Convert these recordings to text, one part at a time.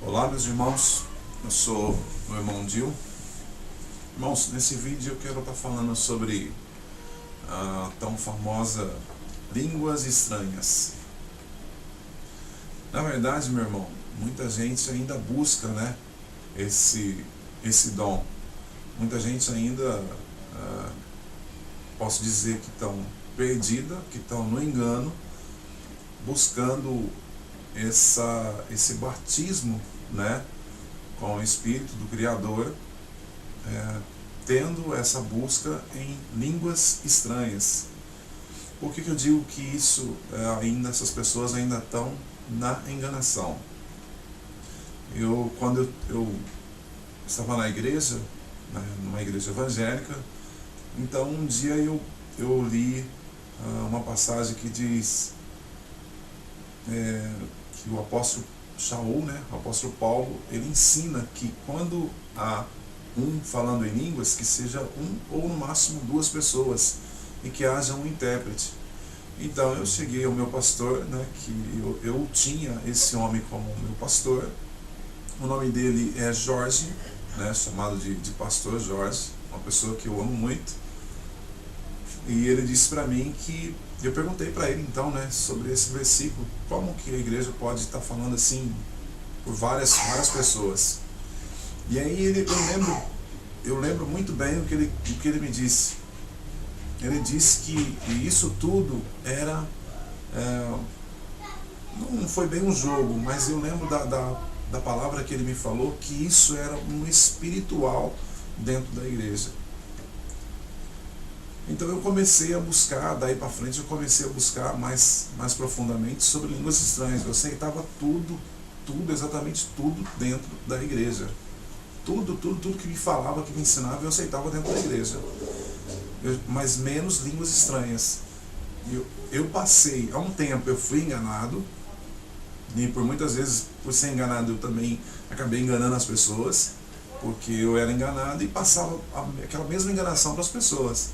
Olá, meus irmãos, eu sou o irmão Dil. Irmãos, nesse vídeo eu quero estar falando sobre a tão famosa línguas estranhas. Na verdade, meu irmão, muita gente ainda busca, esse dom. Muita gente ainda, posso dizer que estão perdida, que estão no engano, buscando esse batismo, com o Espírito do Criador, tendo essa busca em línguas estranhas. Por que eu digo que isso essas pessoas ainda estão na enganação? Quando eu estava na igreja, numa igreja evangélica, então um dia eu li uma passagem que diz que o apóstolo Shaul, o apóstolo Paulo, ele ensina que quando há um falando em línguas, que seja um ou no máximo duas pessoas e que haja um intérprete. Então eu cheguei ao meu pastor, que eu tinha esse homem como meu pastor. O nome dele é Jorge, chamado de pastor Jorge, uma pessoa que eu amo muito. E ele disse para mim que, eu perguntei para ele então, sobre esse versículo, como que a igreja pode estar falando assim por várias pessoas. E aí eu lembro muito bem o que ele me disse. Ele disse que isso tudo era, não foi bem um jogo, mas eu lembro da palavra que ele me falou, que isso era um espiritual dentro da igreja. Então eu comecei a buscar, daí para frente eu comecei a buscar mais profundamente sobre línguas estranhas. Eu aceitava tudo, exatamente tudo dentro da igreja. Tudo que me falava, que me ensinava, eu aceitava dentro da igreja. Mas menos línguas estranhas. Eu passei, há um tempo eu fui enganado, e por muitas vezes, por ser enganado, eu também acabei enganando as pessoas, porque eu era enganado e passava aquela mesma enganação para as pessoas.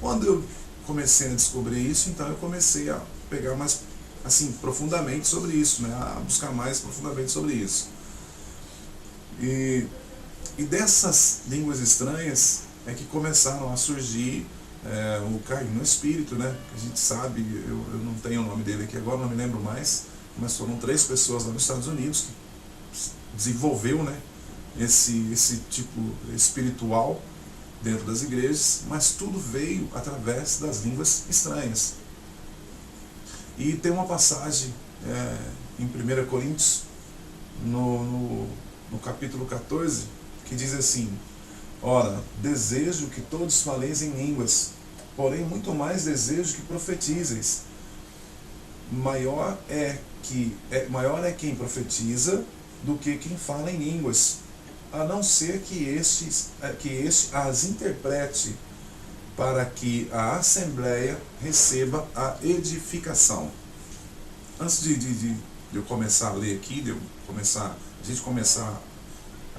Quando eu comecei a descobrir isso, então eu comecei a pegar mais assim profundamente sobre isso, a buscar mais profundamente sobre isso. E dessas línguas estranhas é que começaram a surgir o cair no espírito, que a gente sabe, eu não tenho o nome dele aqui agora, não me lembro mais, mas foram 3 pessoas lá nos Estados Unidos que desenvolveu, esse tipo espiritual dentro das igrejas, mas tudo veio através das línguas estranhas. E tem uma passagem em 1 Coríntios, no capítulo 14, que diz assim: ora, desejo que todos faleis em línguas, porém muito mais desejo que profetizeis. Maior é quem profetiza do que quem fala em línguas, a não ser que este as interprete, para que a assembleia receba a edificação. Antes de eu começar a ler aqui, a gente começar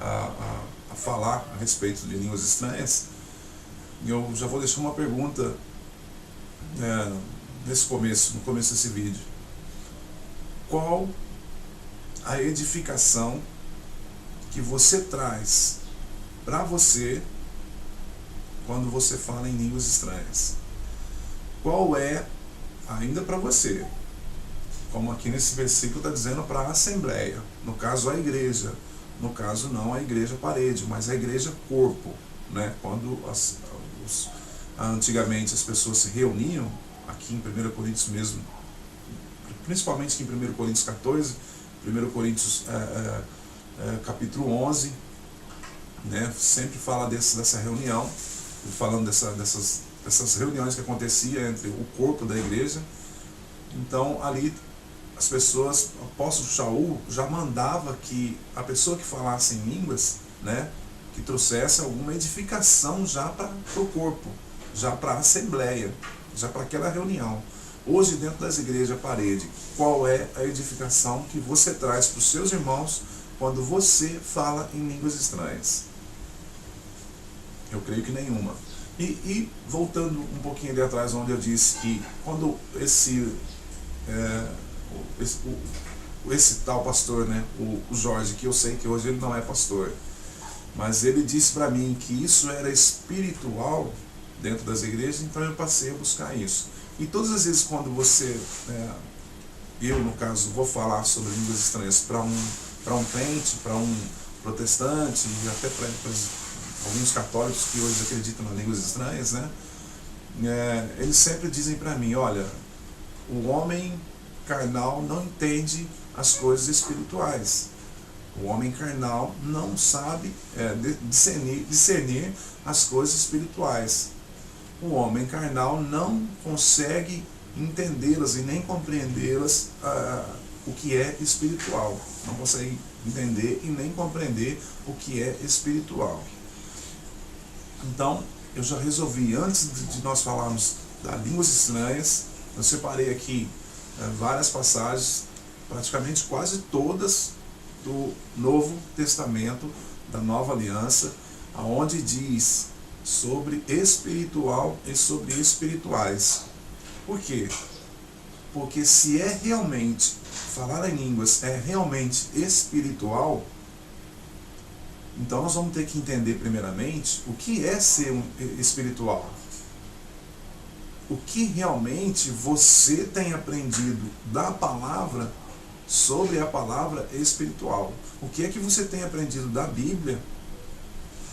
a falar a respeito de línguas estranhas, eu já vou deixar uma pergunta no começo desse vídeo. Qual a edificação que você traz para você quando você fala em línguas estranhas? Qual é, ainda para você, como aqui nesse versículo está dizendo, para a assembleia, no caso a igreja, no caso não a igreja parede, mas a igreja corpo, quando antigamente as pessoas se reuniam, aqui em 1 Coríntios mesmo, principalmente aqui em 1 Coríntios 14, 1 Coríntios capítulo 11, sempre fala dessa reunião, falando dessas reuniões que aconteciam entre o corpo da igreja. Então ali as pessoas, o apóstolo Shaul já mandava que a pessoa que falasse em línguas, que trouxesse alguma edificação já para o corpo, já para a assembleia, já para aquela reunião. Hoje dentro das igrejas parede, qual é a edificação que você traz para os seus irmãos quando você fala em línguas estranhas? Eu creio que nenhuma. E voltando um pouquinho ali atrás, onde eu disse que quando esse tal pastor, né, o Jorge, que eu sei que hoje ele não é pastor, mas ele disse para mim que isso era espiritual dentro das igrejas, então eu passei a buscar isso. E todas as vezes quando você, eu no caso, vou falar sobre línguas estranhas para um crente, para um protestante, e até para alguns católicos que hoje acreditam nas línguas estranhas, né, eles sempre dizem para mim, olha, o homem carnal não entende as coisas espirituais. O homem carnal não sabe discernir as coisas espirituais. O homem carnal não consegue entendê-las e nem compreendê-las, o que é espiritual. Não consegue entender e nem compreender o que é espiritual. Então, eu já resolvi, antes de nós falarmos das línguas estranhas, eu separei aqui várias passagens, praticamente quase todas do Novo Testamento, da Nova Aliança, aonde diz sobre espiritual e sobre espirituais. Por quê? Porque se é realmente, falar em línguas é realmente espiritual, então nós vamos ter que entender primeiramente o que é ser espiritual. O que realmente você tem aprendido da palavra sobre a palavra espiritual. O que é que você tem aprendido da Bíblia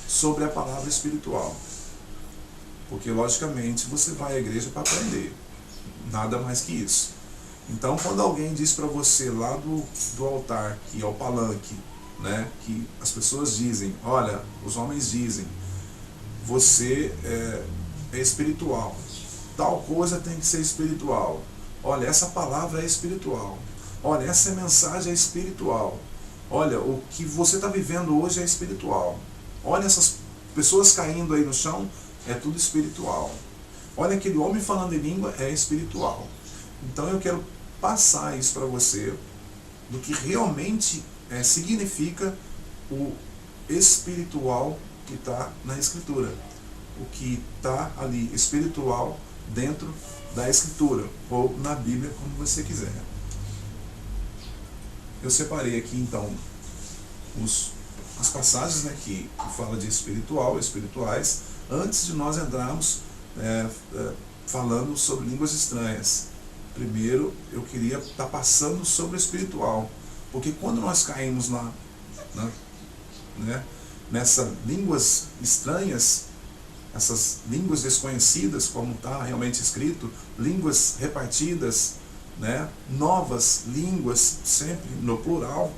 sobre a palavra espiritual? Porque, logicamente, você vai à igreja para aprender. Nada mais que isso. Então, quando alguém diz para você lá do altar, que é o palanque, né, que as pessoas dizem, olha, os homens dizem, você é espiritual. Tal coisa tem que ser espiritual. Olha, essa palavra é espiritual. Olha, essa mensagem é espiritual. Olha, o que você está vivendo hoje é espiritual. Olha, essas pessoas caindo aí no chão, é tudo espiritual. Olha, aquele homem falando em língua é espiritual. Então eu quero passar isso para você, do que realmente significa o espiritual que está na Escritura. O que está ali espiritual dentro da Escritura, ou na Bíblia, como você quiser. Eu separei aqui então as passagens, né, que falam de espiritual, espirituais, antes de nós entrarmos falando sobre línguas estranhas. Primeiro eu queria estar passando sobre o espiritual, porque quando nós caímos nessas línguas estranhas, essas línguas desconhecidas, como está realmente escrito, línguas repartidas, né, novas línguas, sempre no plural.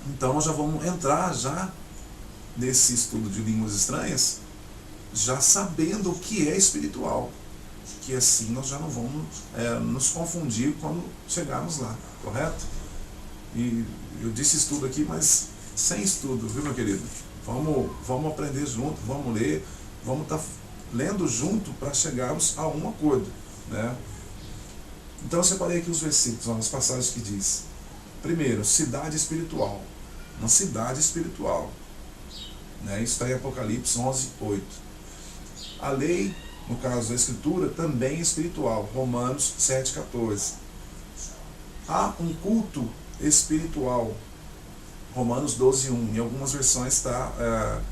Então nós já vamos entrar já nesse estudo de línguas estranhas, já sabendo o que é espiritual, que assim nós já não vamos nos confundir quando chegarmos lá, correto? E eu disse estudo aqui, mas sem estudo, viu, meu querido? Vamos aprender junto, vamos ler, vamos estar lendo junto para chegarmos a um acordo, né? Então eu separei aqui os versículos, as passagens que diz. Primeiro, cidade espiritual. Uma cidade espiritual, né? Isso está em Apocalipse 11:8. A lei, no caso da Escritura, também é espiritual. Romanos 7:14. Há um culto espiritual. Romanos 12:1. Em algumas versões está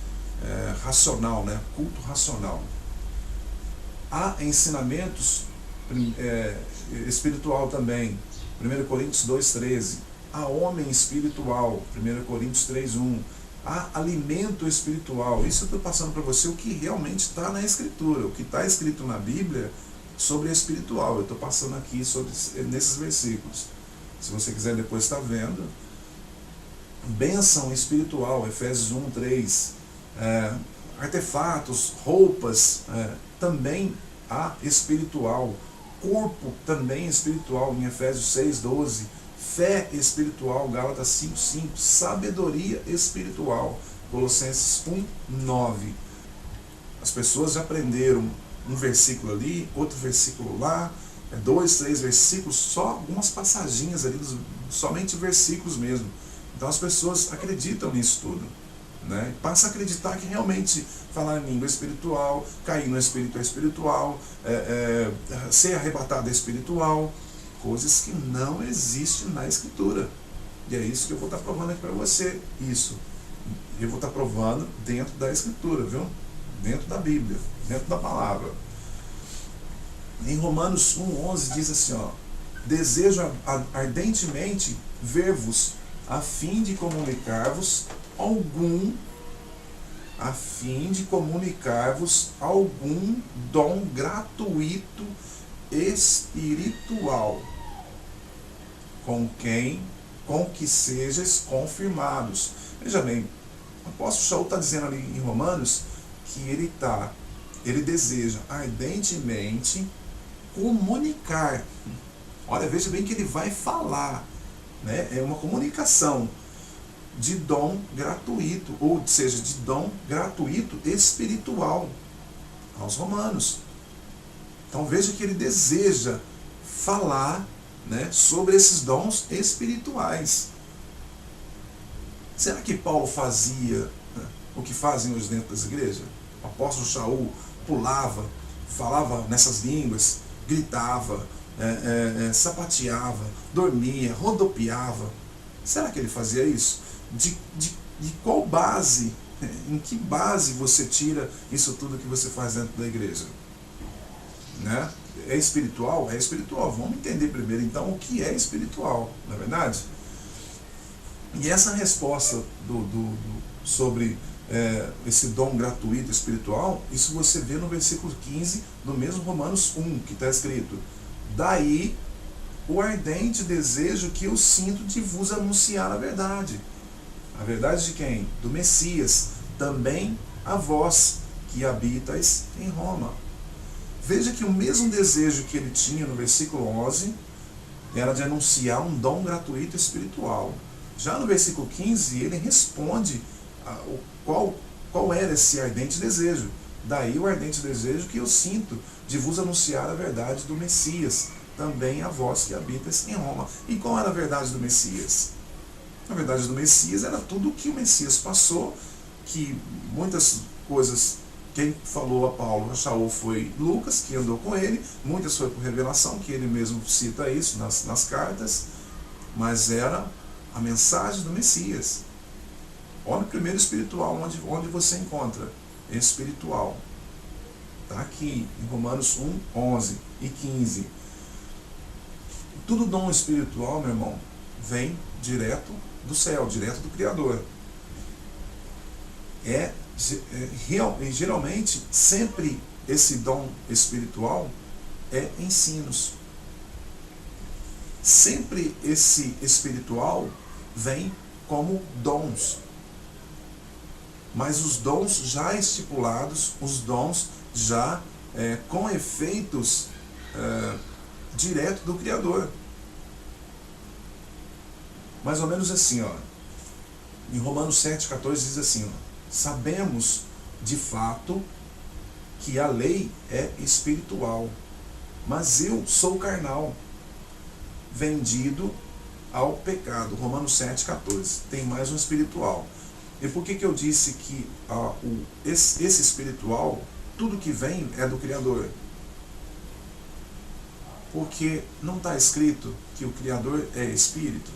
racional, né? Culto racional. Há ensinamentos espiritual também. 1 Coríntios 2:13. Há homem espiritual. 1 Coríntios 3:1. Há alimento espiritual. Isso eu estou passando para você o que realmente está na Escritura, o que está escrito na Bíblia sobre espiritual. Eu estou passando aqui nesses versículos. Se você quiser depois estar vendo. Bênção espiritual, Efésios 1:3. Artefatos, roupas, também há espiritual. Corpo também espiritual, em Efésios 6:12. Fé espiritual, Gálatas 5:5. Sabedoria espiritual, Colossenses 1:9. As pessoas já aprenderam um versículo ali, outro versículo lá, 2, 3 versículos, só algumas passaginhas ali, somente versículos mesmo. Então as pessoas acreditam nisso tudo, né? Passa a acreditar que realmente falar em língua é espiritual, cair no espírito é espiritual, ser arrebatado é espiritual, coisas que não existem na Escritura. E é isso que eu vou estar provando aqui para você. Isso. Eu vou estar provando dentro da Escritura, viu? Dentro da Bíblia, dentro da palavra. Em Romanos 1,11 diz assim, ó: desejo ardentemente ver-vos, a fim de comunicar-vos algum dom gratuito espiritual, com que sejais confirmados. Veja bem, o apóstolo Shaul está dizendo ali em Romanos que ele deseja ardentemente comunicar. Olha, veja bem que ele vai falar, né? É uma comunicação de dom gratuito, ou seja, de dom gratuito espiritual aos romanos. Então veja que ele deseja falar, né, sobre esses dons espirituais. Será que Paulo fazia, né, o que fazem hoje dentro das igrejas? O apóstolo Shaul pulava, falava nessas línguas, gritava, sapateava, dormia, rodopiava. Será que ele fazia isso? De qual base, em que base você tira isso tudo que você faz dentro da igreja? Né? É espiritual? É espiritual. Vamos entender primeiro então o que é espiritual, não é verdade? E essa resposta sobre esse dom gratuito espiritual, isso você vê no versículo 15 do mesmo Romanos 1, que está escrito: daí o ardente desejo que eu sinto de vos anunciar a verdade. A verdade de quem? Do Messias, também a vós que habitais em Roma. Veja que o mesmo desejo que ele tinha no versículo 11 era de anunciar um dom gratuito espiritual. Já no versículo 15 ele responde qual era esse ardente desejo. Daí o ardente desejo que eu sinto de vos anunciar a verdade do Messias, também a vós que habitais em Roma. E qual era a verdade do Messias? A verdade do Messias era tudo o que o Messias passou, que muitas coisas, quem falou a Paulo, a Shaul, foi Lucas, que andou com ele, muitas foi por revelação, que ele mesmo cita isso nas cartas, mas era a mensagem do Messias. Olha o primeiro espiritual, onde você encontra espiritual. Está aqui em Romanos 1, 11 e 15. Tudo dom espiritual, meu irmão, vem direto do céu, direto do Criador. Geralmente, sempre esse dom espiritual é ensinos. Sempre esse espiritual vem como dons. Mas os dons já estipulados, os dons já com efeitos direto do Criador. Mais ou menos assim, ó. Em Romanos 7,14 diz assim, ó: sabemos de fato que a lei é espiritual, mas eu sou carnal, vendido ao pecado. Romanos 7,14. Tem mais um espiritual. E por que eu disse que esse espiritual, tudo que vem é do Criador? Porque não está escrito que o Criador é Espírito.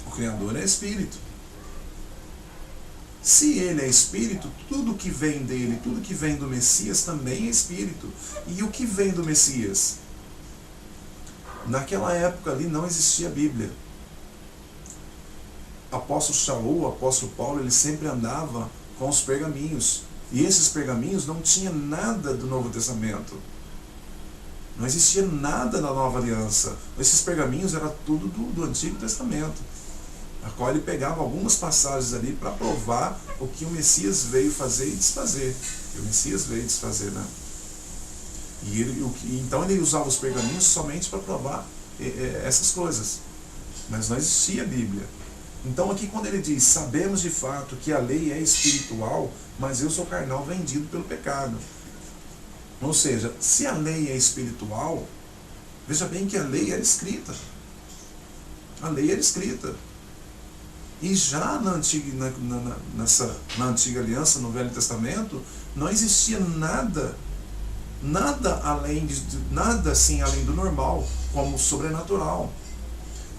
O Criador é Espírito. Se ele é Espírito, tudo que vem dele, tudo que vem do Messias também é Espírito. E o que vem do Messias? Naquela época ali não existia Bíblia. O apóstolo Shaul, o apóstolo Paulo, ele sempre andava com os pergaminhos. E esses pergaminhos não tinham nada do Novo Testamento. Não existia nada na Nova Aliança. Esses pergaminhos eram tudo do Antigo Testamento, a qual ele pegava algumas passagens ali para provar o que o Messias veio fazer e desfazer. E o Messias veio desfazer, né? Então ele usava os pergaminhos somente para provar essas coisas. Mas não existia Bíblia. Então aqui quando ele diz: sabemos de fato que a lei é espiritual, mas eu sou carnal, vendido pelo pecado. Ou seja, se a lei é espiritual, veja bem que a lei era escrita. A lei era escrita. E já na antiga aliança, no Velho Testamento, não existia nada nada nada assim além do normal, como sobrenatural.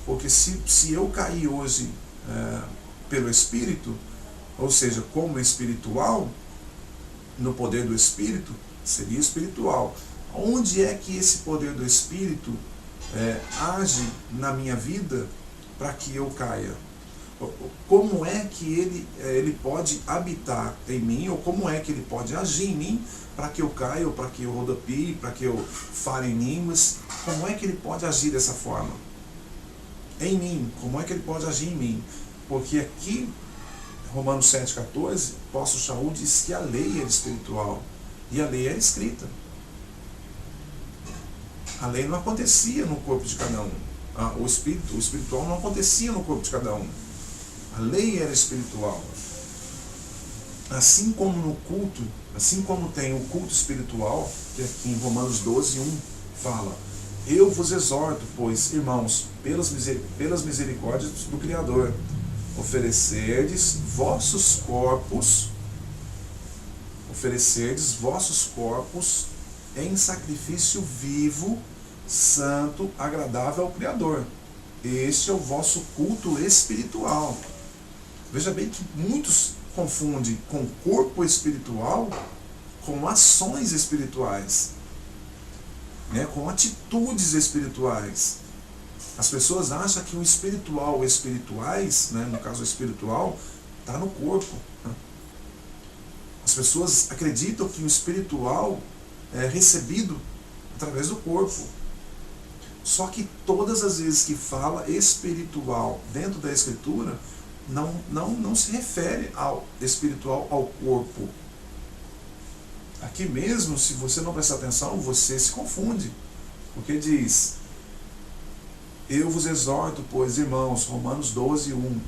Porque se eu cair hoje pelo Espírito, ou seja, como espiritual, no poder do Espírito, seria espiritual. Onde é que esse poder do Espírito age na minha vida para que eu caia? Como é que ele pode habitar em mim, ou como é que ele pode agir em mim para que eu caia, ou para que eu rodopie, para que eu fale em línguas? Como é que ele pode agir dessa forma? Em mim, como é que ele pode agir em mim? Porque aqui, Romanos 7,14, o apóstolo Shaul diz que a lei era espiritual e a lei era escrita. A lei não acontecia no corpo de cada um. O espiritual não acontecia no corpo de cada um. A lei era espiritual. Assim como no culto, assim como tem o culto espiritual, que aqui em Romanos 12:1 fala: eu vos exorto, pois, irmãos, pelas misericórdias do Criador, oferecerdes vossos corpos em sacrifício vivo, santo, agradável ao Criador. Este é o vosso culto espiritual. Veja bem que muitos confundem com corpo espiritual com ações espirituais, com atitudes espirituais. As pessoas acham que o espiritual, espirituais, no caso espiritual, está no corpo. As pessoas acreditam que o espiritual é recebido através do corpo. Só que todas as vezes que fala espiritual dentro da Escritura, não se refere ao espiritual ao corpo. Aqui mesmo, se você não prestar atenção, você se confunde. Porque diz: eu vos exorto, pois, irmãos, Romanos 12:1,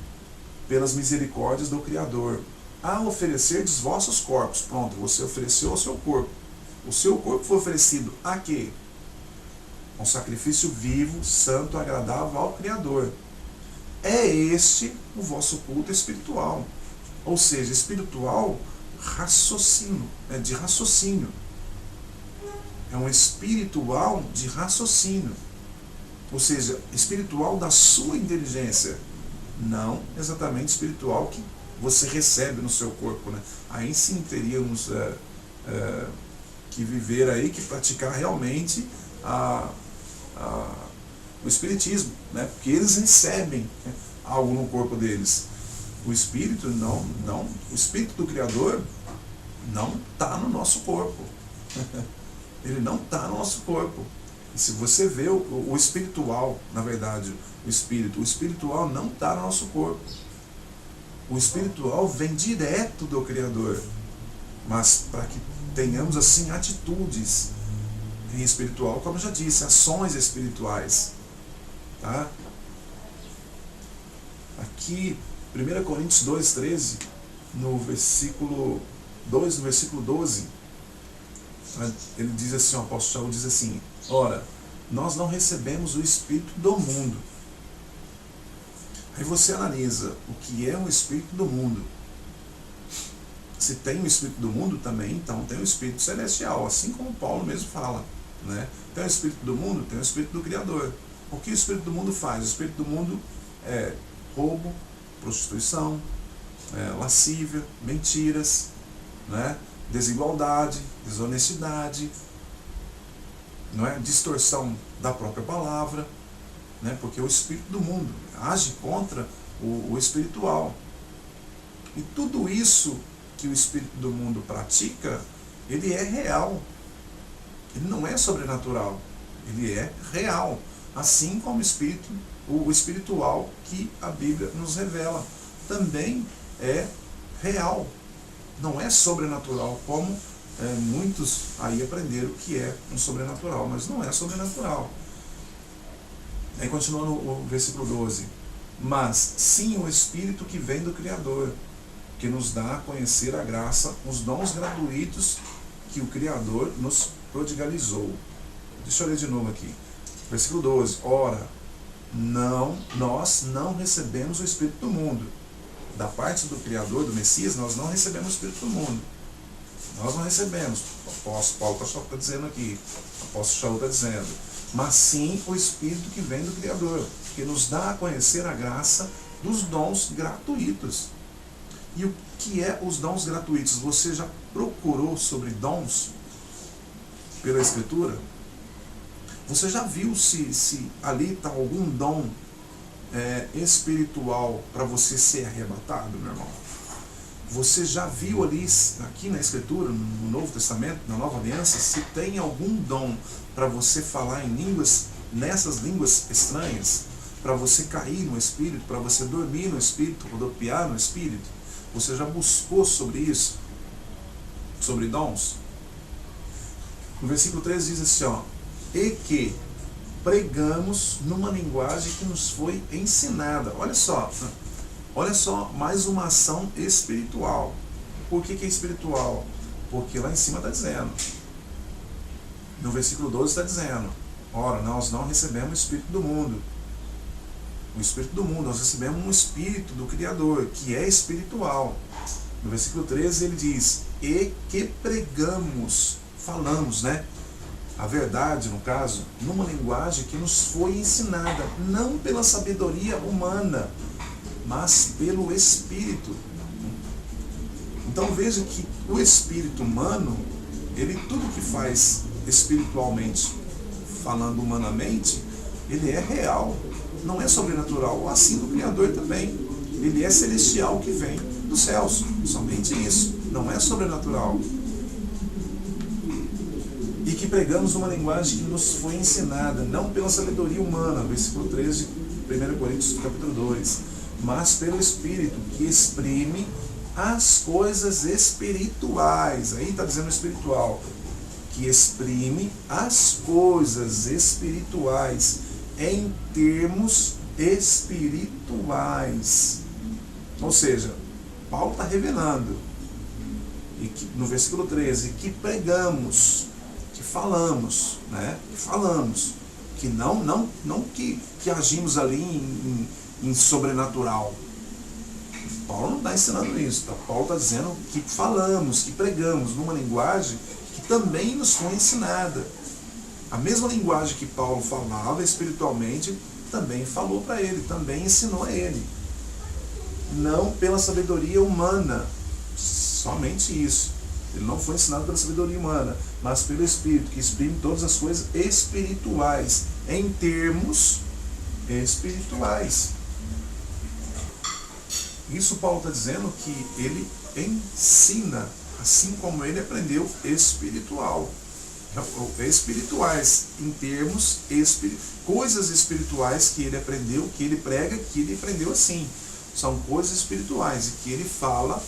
pelas misericórdias do Criador, a oferecerdes vossos corpos. Pronto, você ofereceu o seu corpo. O seu corpo foi oferecido a quê? Um sacrifício vivo, santo, agradável ao Criador. É este o vosso culto espiritual. Ou seja, espiritual, raciocínio, de raciocínio. É um espiritual de raciocínio. Ou seja, espiritual da sua inteligência. Não exatamente espiritual que você recebe no seu corpo. Aí sim teríamos que viver aí, que praticar realmente o espiritismo, porque eles recebem algo no corpo deles. O espírito o espírito do Criador não está no nosso corpo. Ele não está no nosso corpo. E se você vê o espiritual, na verdade, o espiritual não está no nosso corpo. O espiritual vem direto do Criador. Mas para que tenhamos assim atitudes em espiritual, como eu já disse, ações espirituais. Tá? Aqui, 1 Coríntios 2,13, no versículo 2, no versículo 12, ele diz assim, o apóstolo Shaul diz assim: ora, nós não recebemos o Espírito do mundo. Aí você analisa o que é o Espírito do mundo. Se tem o Espírito do mundo também, então tem o Espírito celestial, assim como Paulo mesmo fala. Tem o Espírito do mundo, tem o Espírito do Criador. O que o Espírito do mundo faz? O Espírito do mundo é roubo, prostituição, lascívia, mentiras, desigualdade, desonestidade, distorção da própria palavra, porque o Espírito do mundo age contra o espiritual. E tudo isso que o Espírito do mundo pratica, ele é real. Ele não é sobrenatural, ele é real. Assim como o espiritual que a Bíblia nos revela também é real. Não é sobrenatural, como muitos aí aprenderam que é um sobrenatural, mas não é sobrenatural. Aí continua no versículo 12: mas sim o Espírito que vem do Criador, que nos dá a conhecer a graça, os dons gratuitos que o Criador nos prodigalizou. Deixa eu ler de novo aqui. Versículo 12. Ora, nós não recebemos o Espírito do mundo. Da parte do Criador, do Messias, nós não recebemos o Espírito do mundo, Nós não recebemos. O apóstolo Paulo está dizendo aqui, o apóstolo Shaul está dizendo, mas sim o Espírito que vem do Criador, que nos dá a conhecer a graça dos dons gratuitos. E o que é os dons gratuitos? Você já procurou sobre dons pela Escritura? Você já viu se ali está algum dom espiritual para você ser arrebatado, meu irmão? Você já viu ali, aqui na Escritura, no Novo Testamento, na Nova Aliança, se tem algum dom para você falar em línguas, nessas línguas estranhas, para você cair no Espírito, para você dormir no Espírito, rodopiar no Espírito? Você já buscou sobre isso? Sobre dons? No versículo 13 diz assim, ó, e que pregamos numa linguagem que nos foi ensinada. Olha só, mais uma ação espiritual. Por que é espiritual? Porque lá em cima está dizendo, no versículo 12 está dizendo, ora, nós não recebemos o Espírito do mundo. O Espírito do mundo, nós recebemos um Espírito do Criador, que é espiritual. No versículo 13 ele diz, e que pregamos, falamos, né? A verdade, no caso, numa linguagem que nos foi ensinada, não pela sabedoria humana, mas pelo Espírito. Então veja que o Espírito humano, ele tudo que faz espiritualmente, falando humanamente, ele é real, não é sobrenatural, assim do Criador também. Ele é celestial, que vem dos céus, somente isso, não é sobrenatural. E que pregamos uma linguagem que nos foi ensinada, não pela sabedoria humana, versículo 13 de 1 Coríntios capítulo 2, mas pelo Espírito, que exprime as coisas espirituais. Aí está dizendo espiritual, que exprime as coisas espirituais em termos espirituais. Ou seja, Paulo está revelando, e que, no versículo 13, que pregamos, que falamos, né? Que falamos, que não que agimos ali em sobrenatural. Paulo não está ensinando isso. Paulo está dizendo que falamos, que pregamos numa linguagem que também nos foi ensinada. A mesma linguagem que Paulo falava espiritualmente, também falou para ele, também ensinou a ele. Não pela sabedoria humana, somente isso. Ele não foi ensinado pela sabedoria humana, mas pelo Espírito, que exprime todas as coisas espirituais, em termos espirituais. Isso Paulo está dizendo que ele ensina, assim como ele aprendeu espirituais, em termos coisas espirituais que ele aprendeu, que ele prega, que ele aprendeu assim. São coisas espirituais e que ele fala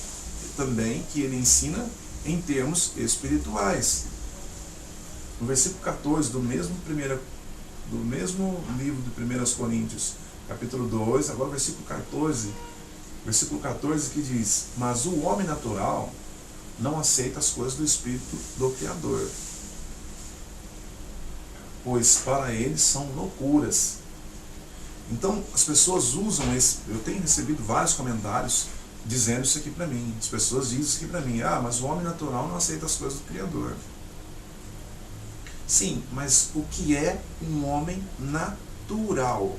também, que ele ensina em termos espirituais. No versículo 14 do mesmo livro de 1 Coríntios, capítulo 2, agora versículo 14, que diz, mas o homem natural não aceita as coisas do Espírito do Criador, pois para eles são loucuras. Então as pessoas usam eu tenho recebido vários comentários dizendo isso aqui para mim. As pessoas dizem isso aqui para mim, mas o homem natural não aceita as coisas do Criador. Sim, mas o que é um homem natural?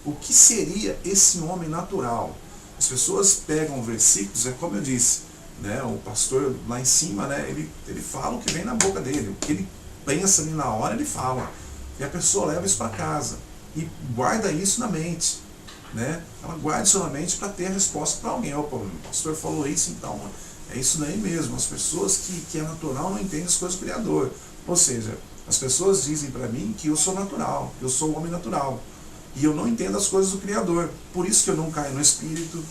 O que seria esse homem natural? As pessoas pegam versículos, é como eu disse, né, o pastor lá em cima, né, ele fala o que vem na boca dele, o que ele pensa ali na hora, ele fala. E a pessoa leva isso para casa e guarda isso na mente, né? Ela guarda isso na mente para ter a resposta para alguém. Opa, o pastor falou isso, então é isso daí mesmo. As pessoas que é natural não entendem as coisas do Criador. Ou seja, as pessoas dizem para mim que eu sou natural, que eu sou um homem natural, e eu não entendo as coisas do Criador. Por isso que eu não caio no Espírito,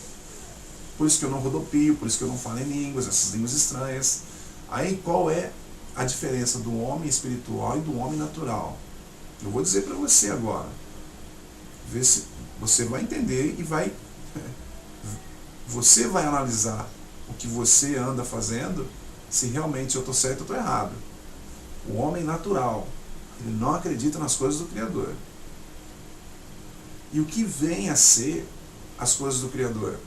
por isso que eu não rodopio, por isso que eu não falo em línguas, essas línguas estranhas. Aí qual é a diferença do homem espiritual e do homem natural? Eu vou dizer para você agora. Vê se você vai entender e você vai analisar o que você anda fazendo, se realmente eu estou certo ou estou errado. O homem natural, ele não acredita nas coisas do Criador. E o que vem a ser as coisas do Criador?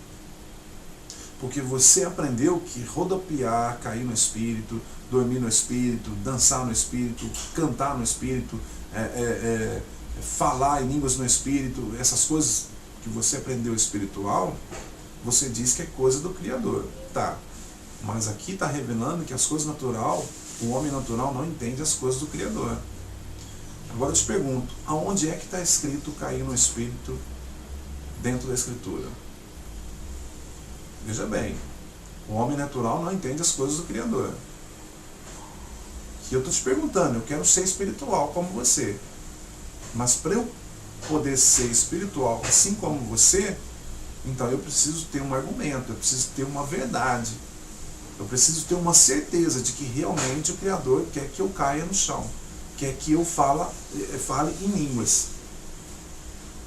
Porque você aprendeu que rodopiar, cair no Espírito, dormir no Espírito, dançar no Espírito, cantar no Espírito, falar em línguas no Espírito, essas coisas que você aprendeu espiritual, você diz que é coisa do Criador. Tá, mas aqui está revelando que as coisas natural, o homem natural não entende as coisas do Criador. Agora eu te pergunto, aonde é que está escrito cair no Espírito dentro da Escritura? Veja bem, o homem natural não entende as coisas do Criador. E eu estou te perguntando, eu quero ser espiritual como você. Mas para eu poder ser espiritual assim como você, então eu preciso ter um argumento, eu preciso ter uma verdade. Eu preciso ter uma certeza de que realmente o Criador quer que eu caia no chão, quer que eu fale em línguas.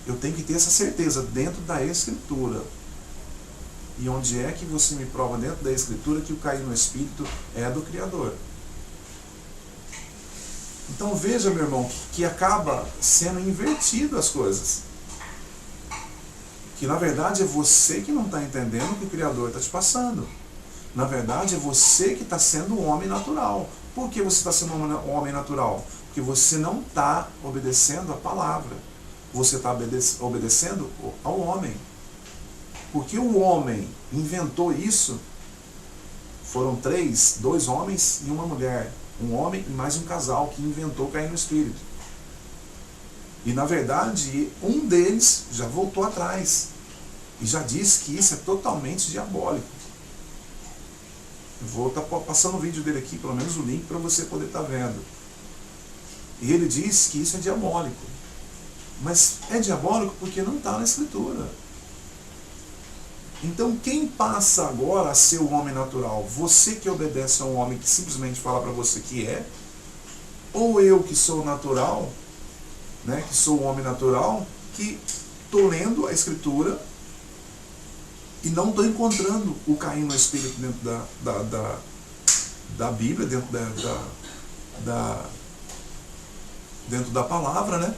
Eu tenho que ter essa certeza dentro da Escritura. E onde é que você me prova dentro da Escritura que o cair no Espírito é do Criador? Então veja, meu irmão, que acaba sendo invertido as coisas. Que na verdade é você que não está entendendo o que o Criador está te passando. Na verdade é você que está sendo um homem natural. Por que você está sendo um homem natural? Porque você não está obedecendo a palavra. Você está obedecendo ao homem. Porque o homem inventou isso. Foram dois homens e uma mulher. Um homem e mais um casal que inventou cair no Espírito. E na verdade, um deles já voltou atrás. E já disse que isso é totalmente diabólico. Eu vou estar passando o vídeo dele aqui, pelo menos o link, para você poder estar vendo. E ele diz que isso é diabólico. Mas é diabólico porque não está na Escritura. Então quem passa agora a ser o homem natural? Você que obedece a um homem que simplesmente fala para você que é? Ou eu que sou natural, né, que sou o homem natural, que estou lendo a Escritura e não estou encontrando o cair no Espírito dentro da Bíblia, dentro da palavra, né?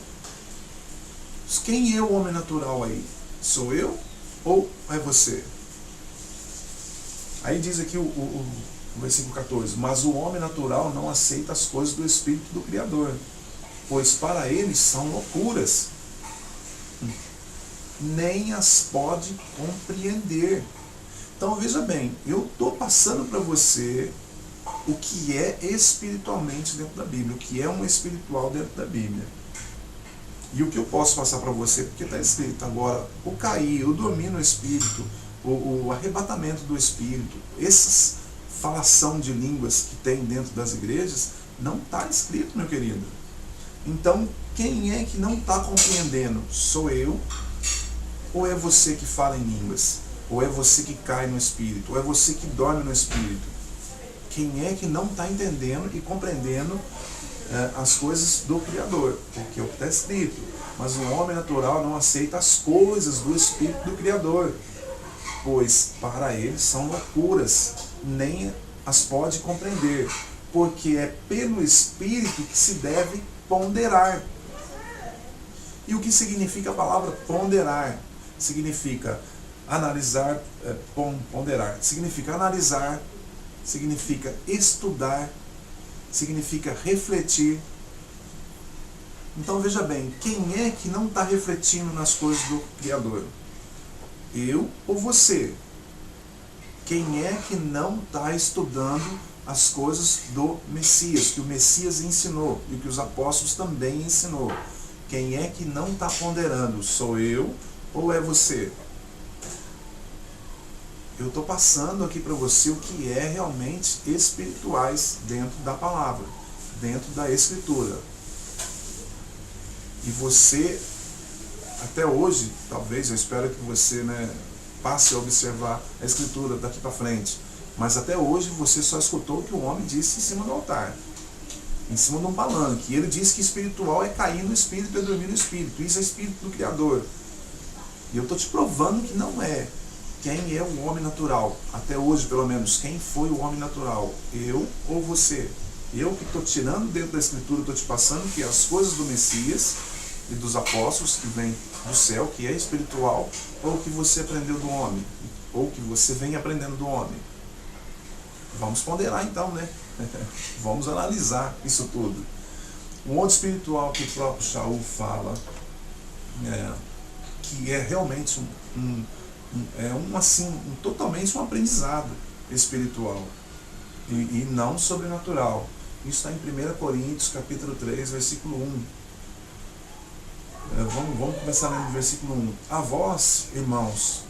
Quem é o homem natural aí? Sou eu ou é você? Aí diz aqui o versículo 14: mas o homem natural não aceita as coisas do Espírito do Criador, pois para ele são loucuras, nem as pode compreender. Então veja bem, eu estou passando para você o que é espiritualmente dentro da Bíblia, o que é um espiritual dentro da Bíblia. E o que eu posso passar para você, porque está escrito agora, o cair, o dormir no Espírito, o arrebatamento do Espírito, essas falação de línguas que tem dentro das igrejas, não está escrito, meu querido. Então, quem é que não está compreendendo? Sou eu? Ou é você que fala em línguas? Ou é você que cai no Espírito? Ou é você que dorme no Espírito? Quem é que não está entendendo e compreendendo as coisas do Criador? Porque é o que está escrito. Mas o homem natural não aceita as coisas do Espírito do Criador, pois para ele são loucuras, nem as pode compreender, porque é pelo Espírito que se deve ponderar. E o que significa a palavra ponderar? Significa analisar, ponderar. Significa analisar, significa estudar, significa refletir. Então veja bem, quem é que não está refletindo nas coisas do Criador? Eu ou você? Quem é que não está estudando as coisas do Messias, que o Messias ensinou e que os apóstolos também ensinou? Quem é que não está ponderando? Sou eu ou é você? Eu estou passando aqui para você o que é realmente espirituais dentro da palavra, dentro da Escritura. E você, até hoje, talvez, eu espero que você, passe a observar a Escritura daqui para frente, mas até hoje você só escutou o que o homem disse em cima do altar, em cima de um palanque. E ele disse que espiritual é cair no Espírito e dormir no Espírito. Isso é Espírito do Criador. E eu estou te provando que não é. Quem é o homem natural? Até hoje, pelo menos, quem foi o homem natural? Eu ou você? Eu que estou tirando dentro da Escritura, estou te passando que as coisas do Messias e dos apóstolos que vem do céu, que é espiritual, ou o que você aprendeu do homem, ou que você vem aprendendo do homem? Vamos ponderar então, né? Vamos analisar isso tudo. O mundo espiritual que o próprio Shaul fala, que é realmente totalmente um aprendizado espiritual e não sobrenatural. Isso está em 1 Coríntios capítulo 3, versículo 1. Vamos começar lendo o versículo 1. A vós, irmãos,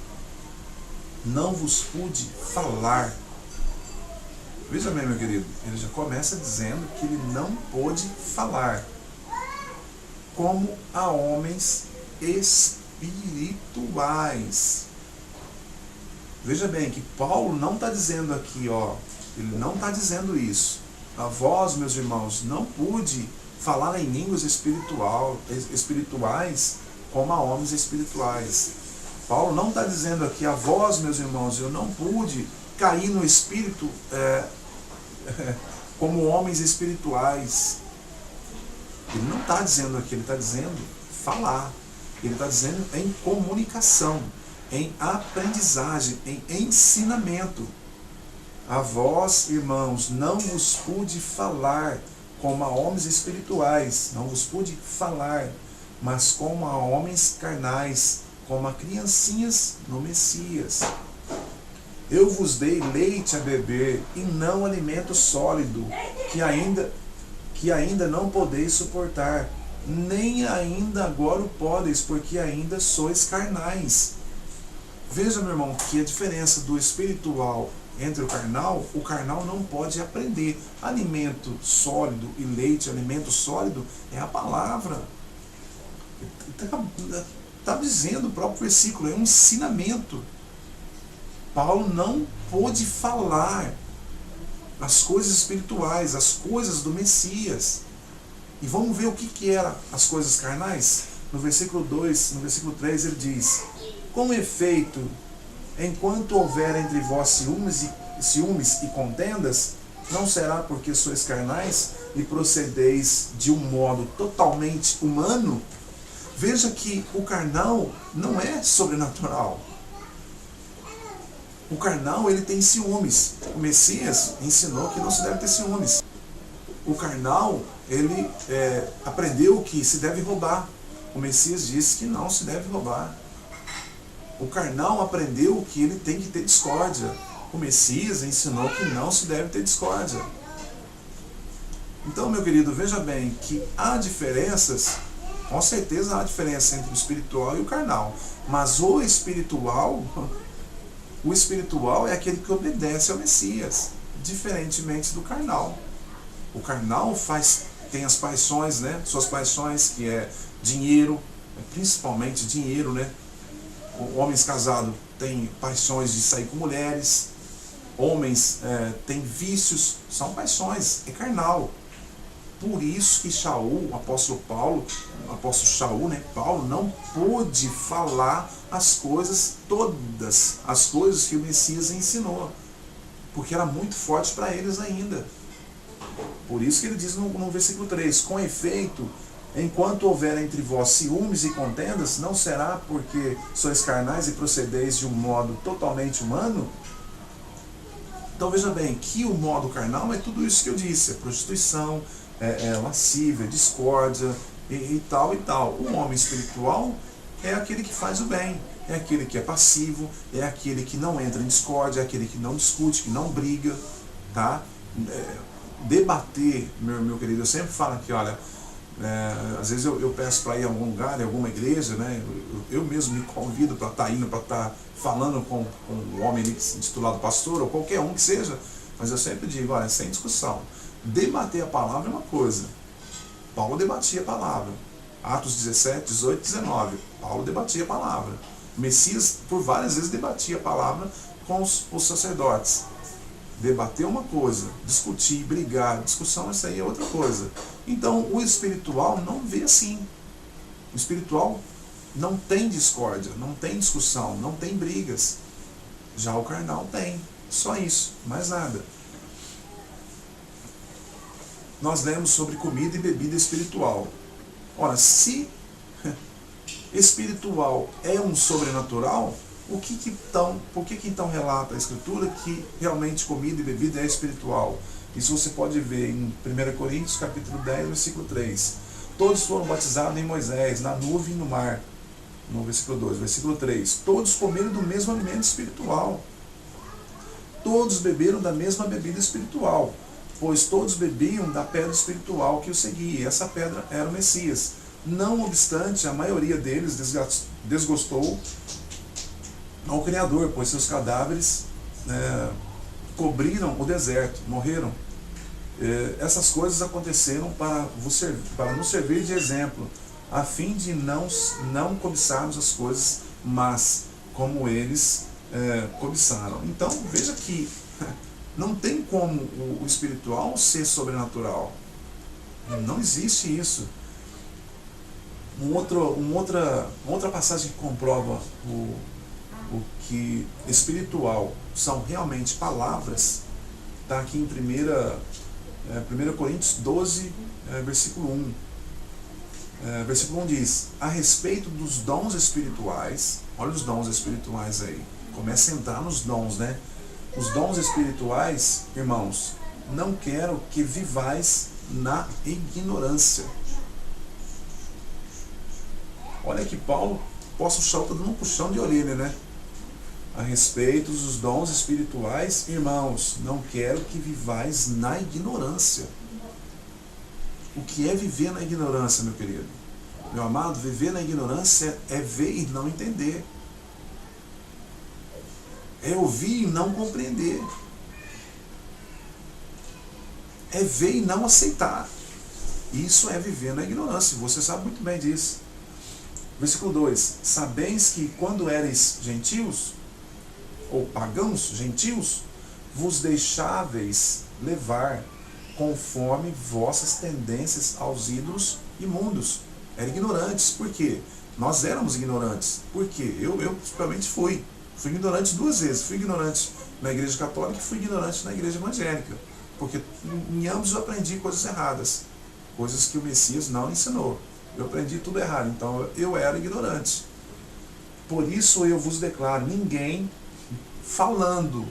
não vos pude falar. Veja bem, meu querido, ele já começa dizendo que ele não pôde falar como a homens espirituais. Veja bem que Paulo não está dizendo aqui, ele não está dizendo isso. A vós, meus irmãos, não pude falar em línguas espirituais como a homens espirituais. Paulo não está dizendo aqui, a vós, meus irmãos, eu não pude cair no espírito como homens espirituais. Ele não está dizendo aqui, ele está dizendo falar. Ele está dizendo em comunicação, em aprendizagem, em ensinamento. A vós, irmãos, não vos pude falar como a homens espirituais, não vos pude falar, mas como a homens carnais, como a criancinhas no Messias. Eu vos dei leite a beber e não alimento sólido, que ainda não podeis suportar, nem ainda agora o podeis, porque ainda sois carnais. Veja, meu irmão, que a diferença do espiritual entre o carnal não pode aprender. Alimento sólido e leite, alimento sólido, é a palavra. Está dizendo o próprio versículo, é um ensinamento. Paulo não pôde falar as coisas espirituais, as coisas do Messias. E vamos ver o que eram as coisas carnais? No versículo 2, no versículo 3 ele diz: com efeito, enquanto houver entre vós ciúmes e contendas, não será porque sois carnais e procedeis de um modo totalmente humano? Veja que o carnal não é sobrenatural. O carnal, ele tem ciúmes. O Messias ensinou que não se deve ter ciúmes. O carnal, ele aprendeu que se deve roubar. O Messias disse que não se deve roubar. O carnal aprendeu que ele tem que ter discórdia. O Messias ensinou que não se deve ter discórdia. Então, meu querido, veja bem que há diferenças, com certeza há diferença entre o espiritual e o carnal. Mas o espiritual é aquele que obedece ao Messias, diferentemente do carnal. O carnal tem as paixões, né? Suas paixões, que é dinheiro, principalmente dinheiro, né? Homens casados têm paixões de sair com mulheres, homens têm vícios, são paixões, é carnal. Por isso que Shaul, o apóstolo Shaul, né, Paulo não pôde falar todas as coisas que o Messias ensinou, porque era muito forte para eles ainda. Por isso que ele diz no versículo 3, com efeito, enquanto houver entre vós ciúmes e contendas, não será porque sois carnais e procedeis de um modo totalmente humano? Então veja bem, que o modo carnal é tudo isso que eu disse, é prostituição, lascívia, discórdia e tal e tal. O homem espiritual é aquele que faz o bem, é aquele que é passivo, é aquele que não entra em discórdia, é aquele que não discute, que não briga, tá? Debater, meu querido, eu sempre falo aqui, olha, às vezes eu peço para ir a algum lugar, em alguma igreja, né? Eu mesmo me convido para estar indo, para estar falando com um homem titulado pastor, ou qualquer um que seja, mas eu sempre digo, olha, sem discussão. Debater a palavra é uma coisa. Paulo debatia a palavra. Atos 17, 18, 19. Paulo debatia a palavra. O Messias, por várias vezes, debatia a palavra com os sacerdotes. Debater é uma coisa, discutir, brigar, discussão, isso aí é outra coisa. Então, o espiritual não vê assim. O espiritual não tem discórdia, não tem discussão, não tem brigas. Já o carnal tem. Só isso, mais nada. Nós lemos sobre comida e bebida espiritual. Ora, se espiritual é um sobrenatural, Por que então relata a Escritura que realmente comida e bebida é espiritual? Isso você pode ver em 1 Coríntios capítulo 10, versículo 3. Todos foram batizados em Moisés, na nuvem e no mar. No versículo 2, versículo 3. Todos comeram do mesmo alimento espiritual. Todos beberam da mesma bebida espiritual, pois todos bebiam da pedra espiritual que o seguia, e essa pedra era o Messias. Não obstante, a maioria deles desgostou ao Criador, pois seus cadáveres cobriram o deserto, morreram. Essas coisas aconteceram para nos servir de exemplo, a fim de não cobiçarmos as coisas, mas como eles cobiçaram. Então, veja que não tem como o espiritual ser sobrenatural. Não existe isso. Uma outra passagem que comprova o que espiritual são realmente palavras está aqui em 1 Coríntios 12, versículo 1. Versículo 1 diz: a respeito dos dons espirituais, olha os dons espirituais aí, começa a entrar nos dons, né? Os dons espirituais, irmãos, não quero que vivais na ignorância. Olha que Paulo, posso está dando um puxão de orelha, né? A respeito dos dons espirituais, irmãos, não quero que vivais na ignorância. O que é viver na ignorância, meu querido? Meu amado, viver na ignorância é ver e não entender. É ouvir e não compreender. É ver e não aceitar. Isso é viver na ignorância. Você sabe muito bem disso. Versículo 2. Sabeis que quando eres gentios, ou pagãos, gentios, vos deixáveis levar conforme vossas tendências aos ídolos imundos. Eram ignorantes. Por quê? Nós éramos ignorantes. Por quê? Eu principalmente fui. Fui ignorante 2 vezes. Fui ignorante na igreja católica e fui ignorante na igreja evangélica. Porque em ambos eu aprendi coisas erradas. Coisas que o Messias não ensinou. Eu aprendi tudo errado. Então eu era ignorante. Por isso eu vos declaro, ninguém falando.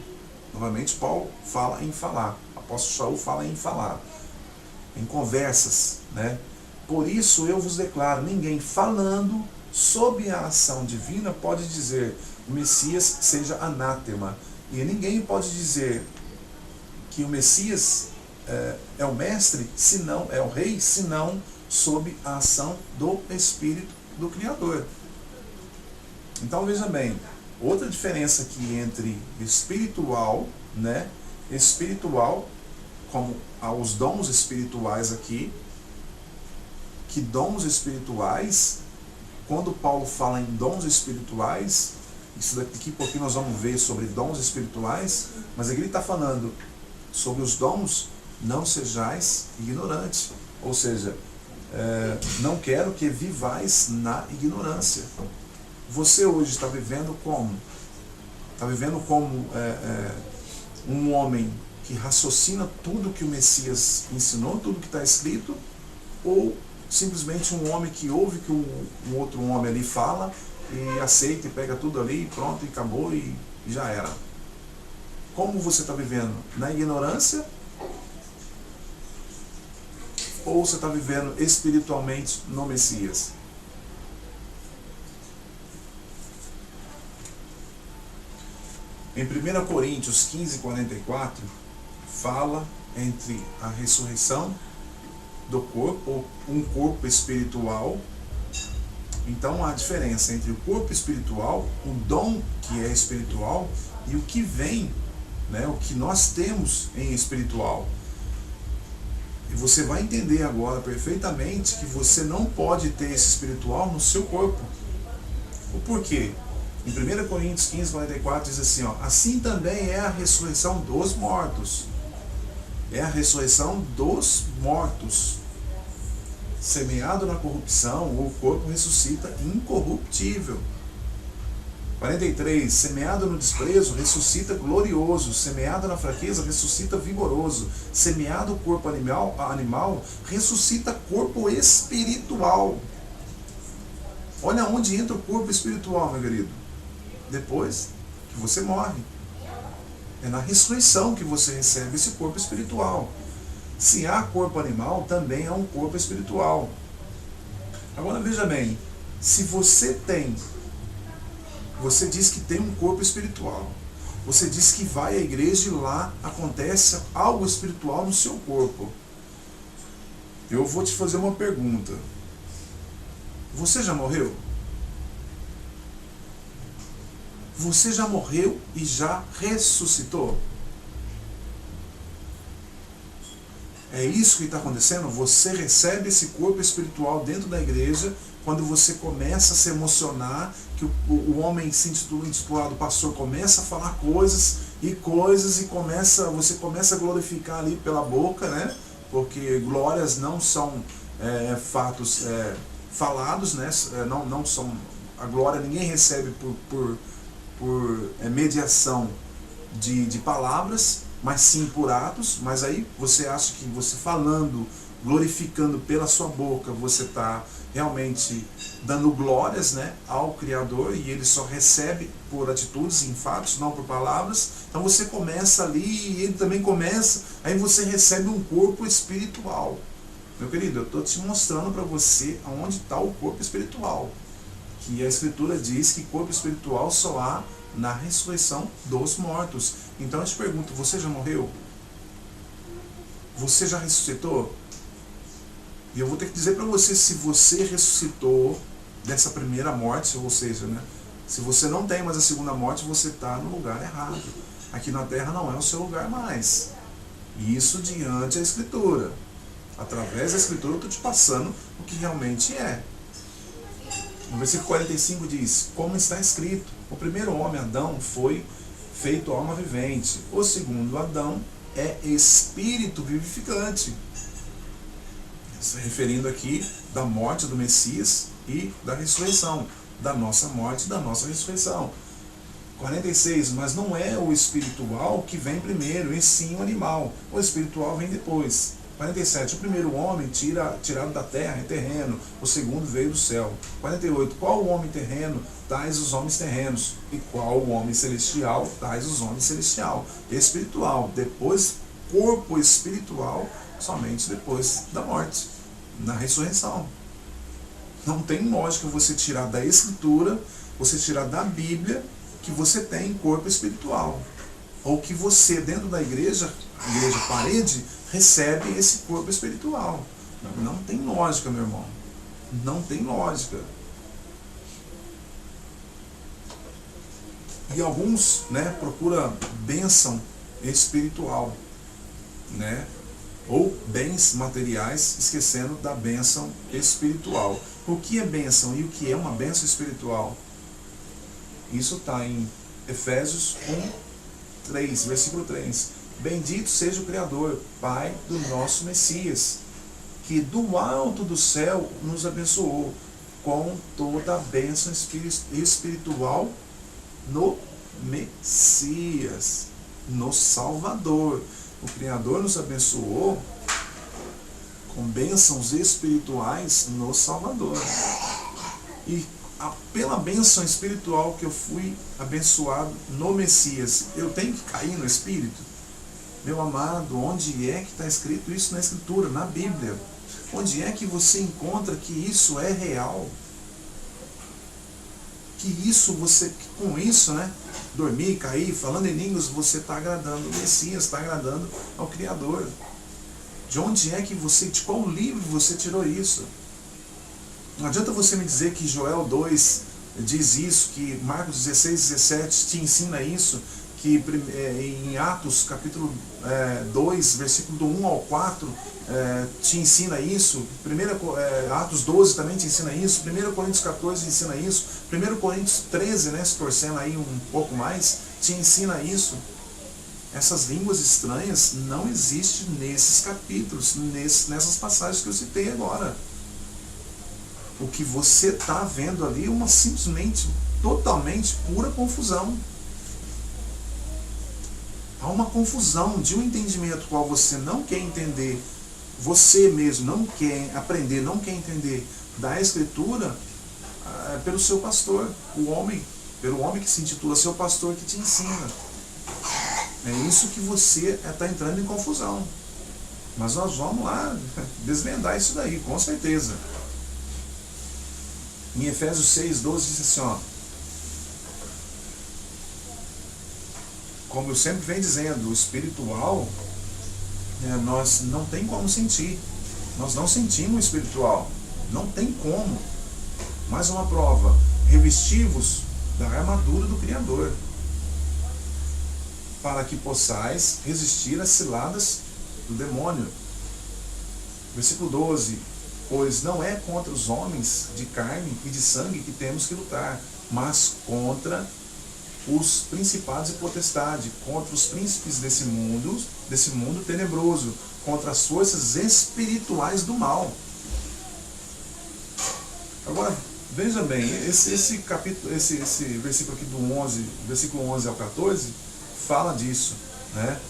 Novamente Paulo fala em falar. O apóstolo Saul fala em falar. Em conversas, né? Por isso eu vos declaro, ninguém falando sob a ação divina pode dizer o Messias seja anátema. E ninguém pode dizer que o Messias é o mestre, senão é o rei, senão sob a ação do Espírito do Criador. Então veja bem, outra diferença aqui entre espiritual, né? Espiritual, como os dons espirituais aqui, que dons espirituais, quando Paulo fala em dons espirituais, isso daqui porque nós vamos ver sobre dons espirituais, mas aqui ele está falando sobre os dons, não sejais ignorantes. Ou seja, não quero que vivais na ignorância. Você hoje está vivendo como? Está vivendo como um homem que raciocina tudo que o Messias ensinou, tudo que está escrito, ou simplesmente um homem que ouve que um outro homem ali fala e aceita e pega tudo ali e pronto, e acabou e já era? Como você está vivendo? Na ignorância? Ou você está vivendo espiritualmente no Messias? Em 1 Coríntios 15, 44, fala entre a ressurreição do corpo, ou um corpo espiritual. Então há diferença entre o corpo espiritual, o dom que é espiritual, e o que vem, né, o que nós temos em espiritual. E você vai entender agora perfeitamente que você não pode ter esse espiritual no seu corpo. O porquê? Em 1 Coríntios 15, 44 diz assim, assim também é a ressurreição dos mortos. É a ressurreição dos mortos. Semeado na corrupção, o corpo ressuscita incorruptível. 43, semeado no desprezo, ressuscita glorioso. Semeado na fraqueza, ressuscita vigoroso. Semeado o corpo animal, ressuscita corpo espiritual. Olha onde entra o corpo espiritual, meu querido. depois que você morre. É na ressurreição que você recebe esse corpo espiritual. Se há corpo animal, também há um corpo espiritual. Agora veja bem, se você diz que tem um corpo espiritual, você diz que vai à igreja e lá acontece algo espiritual no seu corpo. Eu vou te fazer uma pergunta. Você já morreu? Você já morreu e já ressuscitou? É isso que está acontecendo? Você recebe esse corpo espiritual dentro da igreja quando você começa a se emocionar, que o homem se intitulado pastor começa a falar coisas e você começa a glorificar ali pela boca, né? Porque glórias não são fatos falados, né? Não são, a glória ninguém recebe por mediação de palavras, mas sim por atos. Mas aí você acha que você falando, glorificando pela sua boca, você está realmente dando glórias, né, ao Criador, e ele só recebe por atitudes, em fatos, não por palavras. Então você começa ali e ele também começa, aí você recebe um corpo espiritual. Meu querido, eu estou te mostrando para você aonde está o corpo espiritual, que a Escritura diz que corpo espiritual só há na ressurreição dos mortos. Então eu te pergunto, você já morreu? Você já ressuscitou? E eu vou ter que dizer para você, se você ressuscitou dessa primeira morte, ou seja, né, se você não tem mais a segunda morte, você está no lugar errado. Aqui na terra não é o seu lugar mais. Isso diante da Escritura. Através da Escritura eu estou te passando o que realmente é. No versículo 45 diz, como está escrito, o primeiro homem, Adão, foi feito alma vivente. O segundo Adão é espírito vivificante. Se referindo aqui da morte do Messias e da ressurreição, da nossa morte e da nossa ressurreição. 46, mas não é o espiritual que vem primeiro, e sim o animal. O espiritual vem depois. 47, o primeiro homem tirado da terra é terreno, o segundo veio do céu. 48, qual o homem terreno? Tais os homens terrenos. E qual o homem celestial? Tais os homens celestial. Espiritual, depois corpo espiritual, somente depois da morte, na ressurreição. Não tem lógica você tirar da Escritura, você tirar da Bíblia, que você tem corpo espiritual. Ou que você, dentro da igreja, a igreja parede, recebe esse corpo espiritual. Não tem lógica, meu irmão. Não tem lógica. E alguns, né, procuram bênção espiritual, né, ou bens materiais, esquecendo da bênção espiritual. O que é bênção e o que é uma bênção espiritual? Isso está em Efésios 1:3, versículo 3. Bendito seja o Criador, Pai do nosso Messias, que do alto do céu nos abençoou com toda a bênção espiritual no Messias, no Salvador. O Criador nos abençoou com bênçãos espirituais no Salvador. E pela bênção espiritual que eu fui abençoado no Messias, eu tenho que cair no Espírito? Meu amado, onde é que está escrito isso na Escritura, na Bíblia? Onde é que você encontra que isso é real? Que com isso, né, dormir, cair, falando em línguas, você está agradando o Messias, está agradando ao Criador. De onde é que de qual livro você tirou isso? Não adianta você me dizer que Joel 2 diz isso, que Marcos 16:17 te ensina isso, que em Atos capítulo 2, versículo do 1 ao 4, te ensina isso, Atos 12 também te ensina isso, 1 Coríntios 14 ensina isso, 1 Coríntios 13, né, se torcendo aí um pouco mais, te ensina isso. Essas línguas estranhas não existem nesses capítulos, nessas passagens que eu citei agora. O que você está vendo ali é uma simplesmente, totalmente pura confusão. Há uma confusão de um entendimento qual você não quer entender, você mesmo não quer aprender, não quer entender da Escritura pelo seu pastor, o homem pelo homem que se intitula seu pastor, que te ensina. É isso que você está entrando em confusão. Mas nós vamos lá desvendar isso daí, com certeza. Em Efésios 6:12 diz assim, ó, como eu sempre venho dizendo, o espiritual, nós não tem como sentir. Nós não sentimos o espiritual. Não tem como. Mais uma prova. Revestivos da armadura do Criador, para que possais resistir às ciladas do demônio. Versículo 12. Pois não é contra os homens de carne e de sangue que temos que lutar, mas contra os principados e potestades, contra os príncipes desse mundo tenebroso, contra as forças espirituais do mal. Agora, veja bem, esse versículo aqui do 11, versículo 11 ao 14, fala disso, né?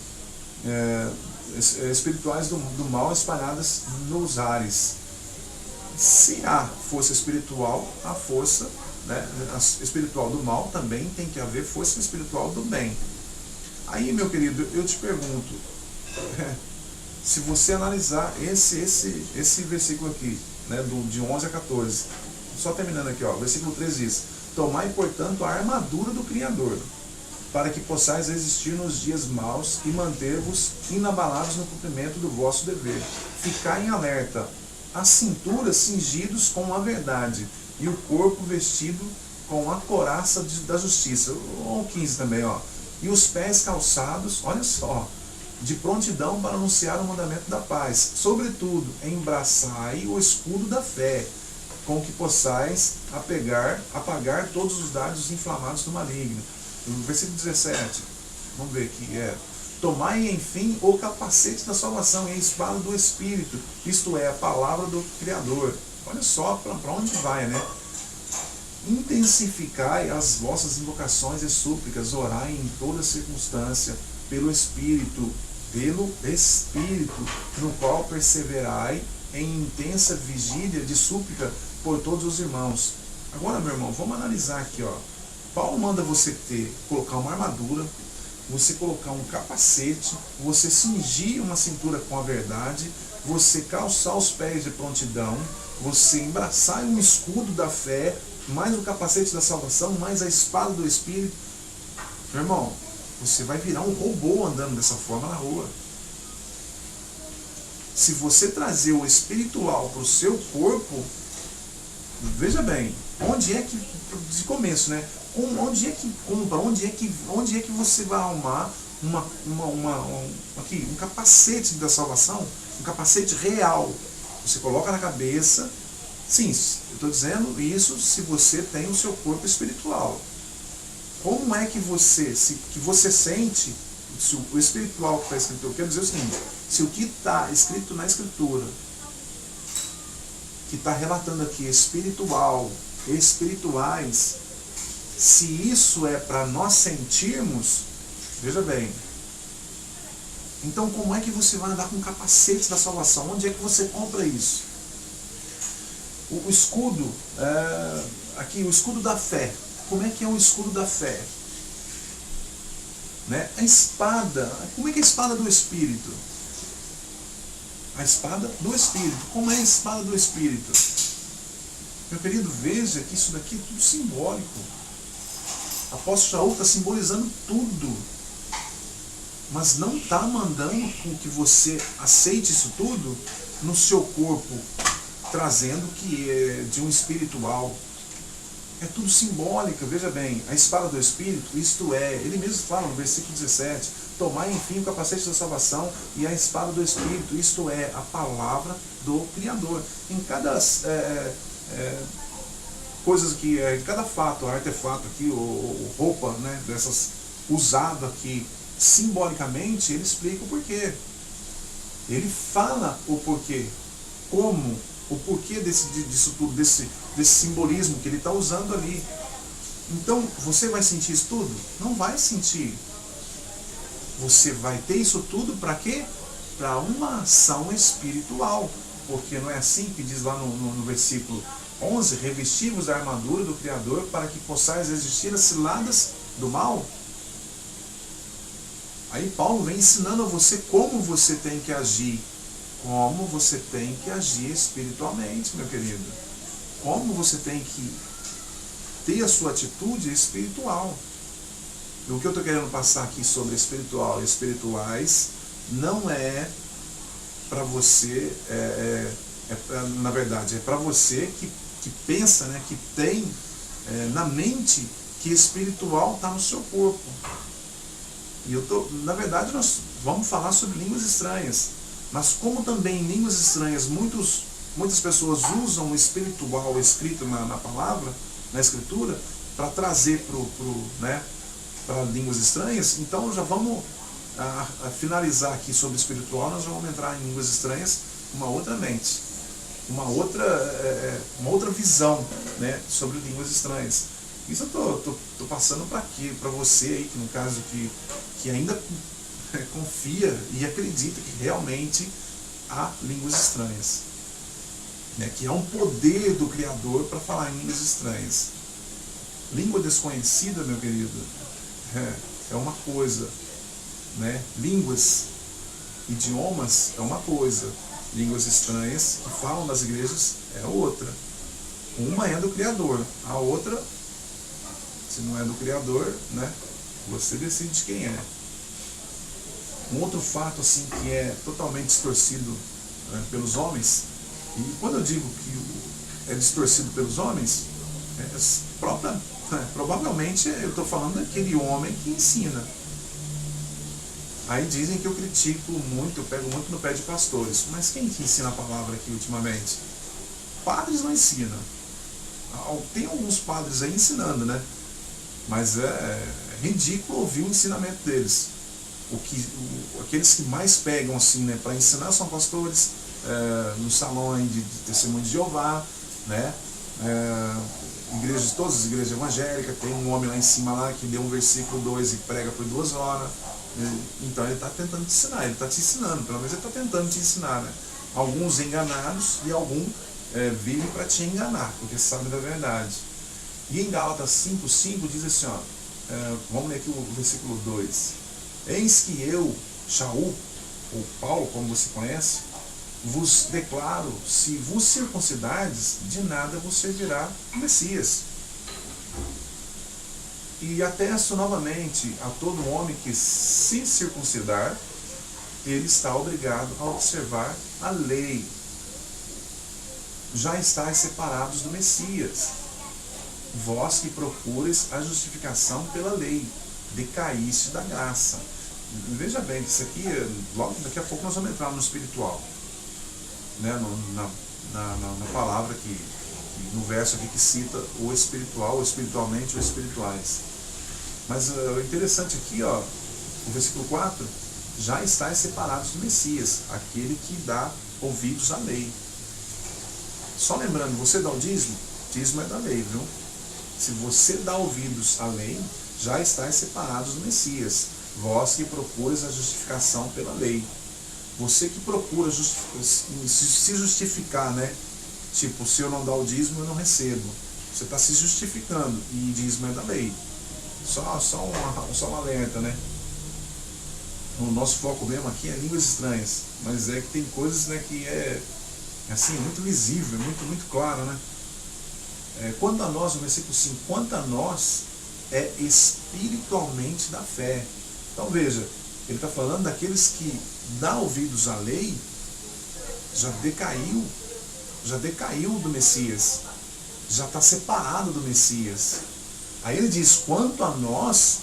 Espirituais do mal espalhadas nos ares. Se há força espiritual, a força, né, espiritual do mal, também tem que haver força espiritual do bem. Aí, meu querido, eu te pergunto, se você analisar esse versículo aqui, né, de 11 a 14, só terminando aqui, ó, versículo 13 diz: tomai, portanto, a armadura do Criador, para que possais resistir nos dias maus e manter-vos inabalados no cumprimento do vosso dever. Ficai em alerta, a cintura cingidos com a verdade, e o corpo vestido com a couraça da justiça. O 15 também, ó. E os pés calçados, olha só, de prontidão para anunciar o mandamento da paz. Sobretudo, embraçai o escudo da fé, com que possais apagar todos os dardos inflamados do maligno. No versículo 17, vamos ver aqui, tomai, enfim, o capacete da salvação e a espada do Espírito, isto é, a palavra do Criador. Olha só para onde vai, né? Intensificai as vossas invocações e súplicas, orai em toda circunstância, pelo Espírito, no qual perseverai em intensa vigília de súplica por todos os irmãos. Agora, meu irmão, vamos analisar aqui, ó. Paulo manda você colocar uma armadura, você colocar um capacete, você cingir uma cintura com a verdade, você calçar os pés de prontidão, você embraçar um escudo da fé, mais o capacete da salvação, mais a espada do Espírito. Meu irmão, você vai virar um robô andando dessa forma na rua. Se você trazer o espiritual para o seu corpo, veja bem, onde é que, de começo, né? Onde é que compra, onde é que você vai arrumar um capacete da salvação, um capacete real? Você coloca na cabeça. Sim, eu estou dizendo isso se você tem o seu corpo espiritual. Como é que você sente, se o espiritual que está escrito, eu quero dizer o seguinte, se o que está escrito na Escritura, que está relatando aqui espirituais, se isso é para nós sentirmos, veja bem, então como é que você vai andar com capacete da salvação? Onde é que você compra isso? O escudo, aqui, o escudo da fé. Como é que é o escudo da fé? Né? A espada, como é que é a espada do Espírito? A espada do Espírito. Como é a espada do Espírito? Meu querido, veja que isso daqui é tudo simbólico. O apóstolo Shaul está simbolizando tudo. Mas não está mandando com que você aceite isso tudo no seu corpo, trazendo que é de um espiritual. É tudo simbólico, veja bem, a espada do Espírito, isto é, ele mesmo fala no versículo 17, tomai enfim o capacete da salvação e a espada do Espírito, isto é, a palavra do Criador. Em cada coisas aqui, em cada fato, artefato aqui, ou roupa, né, dessas usado aqui simbolicamente, ele explica o porquê. Ele fala o porquê, como, o porquê disso tudo, desse simbolismo que ele está usando ali. Então, você vai sentir isso tudo? Não vai sentir. Você vai ter isso tudo para quê? Para uma ação espiritual. Porque não é assim que diz lá no versículo 11, revestivos da armadura do Criador para que possais resistir às ciladas do mal. Aí Paulo vem ensinando a você como você tem que agir. Como você tem que agir espiritualmente, meu querido. Como você tem que ter a sua atitude espiritual. E o que eu estou querendo passar aqui sobre espiritual e espirituais não é para você, na verdade, é para você que pensa, né, que tem na mente que espiritual está no seu corpo. E na verdade, nós vamos falar sobre línguas estranhas. Mas como também em línguas estranhas muitas pessoas usam o espiritual escrito na palavra, na escritura, para trazer para línguas estranhas, então já vamos finalizar aqui sobre espiritual, nós já vamos entrar em línguas estranhas com uma outra mente, uma outra visão, né, sobre línguas estranhas. Isso eu tô passando para quê? Para você aí, que no caso que ainda confia e acredita que realmente há línguas estranhas, né? Que há um poder do Criador para falar em línguas estranhas. Língua desconhecida, meu querido, é uma coisa, né? Línguas, idiomas é uma coisa, línguas estranhas que falam das igrejas é outra. Uma é do Criador, a outra, se não é do Criador, né? Você decide quem é. Um outro fato assim que é totalmente distorcido pelos homens, e quando eu digo que é distorcido pelos homens, provavelmente eu estou falando daquele homem que ensina. Aí dizem que eu critico muito, eu pego muito no pé de pastores, mas quem que ensina a palavra aqui ultimamente? Padres não ensinam. Tem alguns padres aí ensinando, né? Mas é ridículo ouvir o ensinamento deles. Aqueles que mais pegam assim, né, para ensinar são pastores nos salões de testemunho de Jeová, né? Todas as igrejas evangélicas, tem um homem lá em cima lá que deu um versículo 2 e prega por 2 horas. Então ele está tentando te ensinar, ele está te ensinando, pelo menos ele está tentando te ensinar, né? Alguns enganados e alguns vivem para te enganar, porque sabem da verdade. E em Gálatas 5:5 diz assim, ó, vamos ler aqui o versículo 2. Eis que eu, Shaul, ou Paulo, como você conhece, vos declaro, se vos circuncidardes, de nada vos servirá o Messias. E atesto novamente a todo homem que se circuncidar, ele está obrigado a observar a lei. Já estáis separados do Messias, vós que procureis a justificação pela lei, decaíste da graça. Veja bem, isso aqui, logo daqui a pouco nós vamos entrar no espiritual, né? Na palavra no verso aqui que cita o espiritual, o espiritualmente, os espirituais. Mas o interessante aqui, ó, o versículo 4, já estáis separados do Messias, aquele que dá ouvidos à lei. Só lembrando, você dá o dízimo? Dízimo é da lei, viu? Se você dá ouvidos à lei, já estáis separados do Messias, vós que procurais a justificação pela lei. Você que procura se justificar, né? Tipo, se eu não dar o dízimo, eu não recebo. Você está se justificando, e dízimo é da lei. Só um alerta, né? O nosso foco mesmo aqui é línguas estranhas, mas é que tem coisas, né, que é assim, muito visível, muito claro, né? Quanto a nós, no versículo 5, quanto a nós é espiritualmente da fé. Então veja, ele está falando daqueles que dão ouvidos à lei, já decaiu do Messias, já está separado do Messias. Aí ele diz, quanto a nós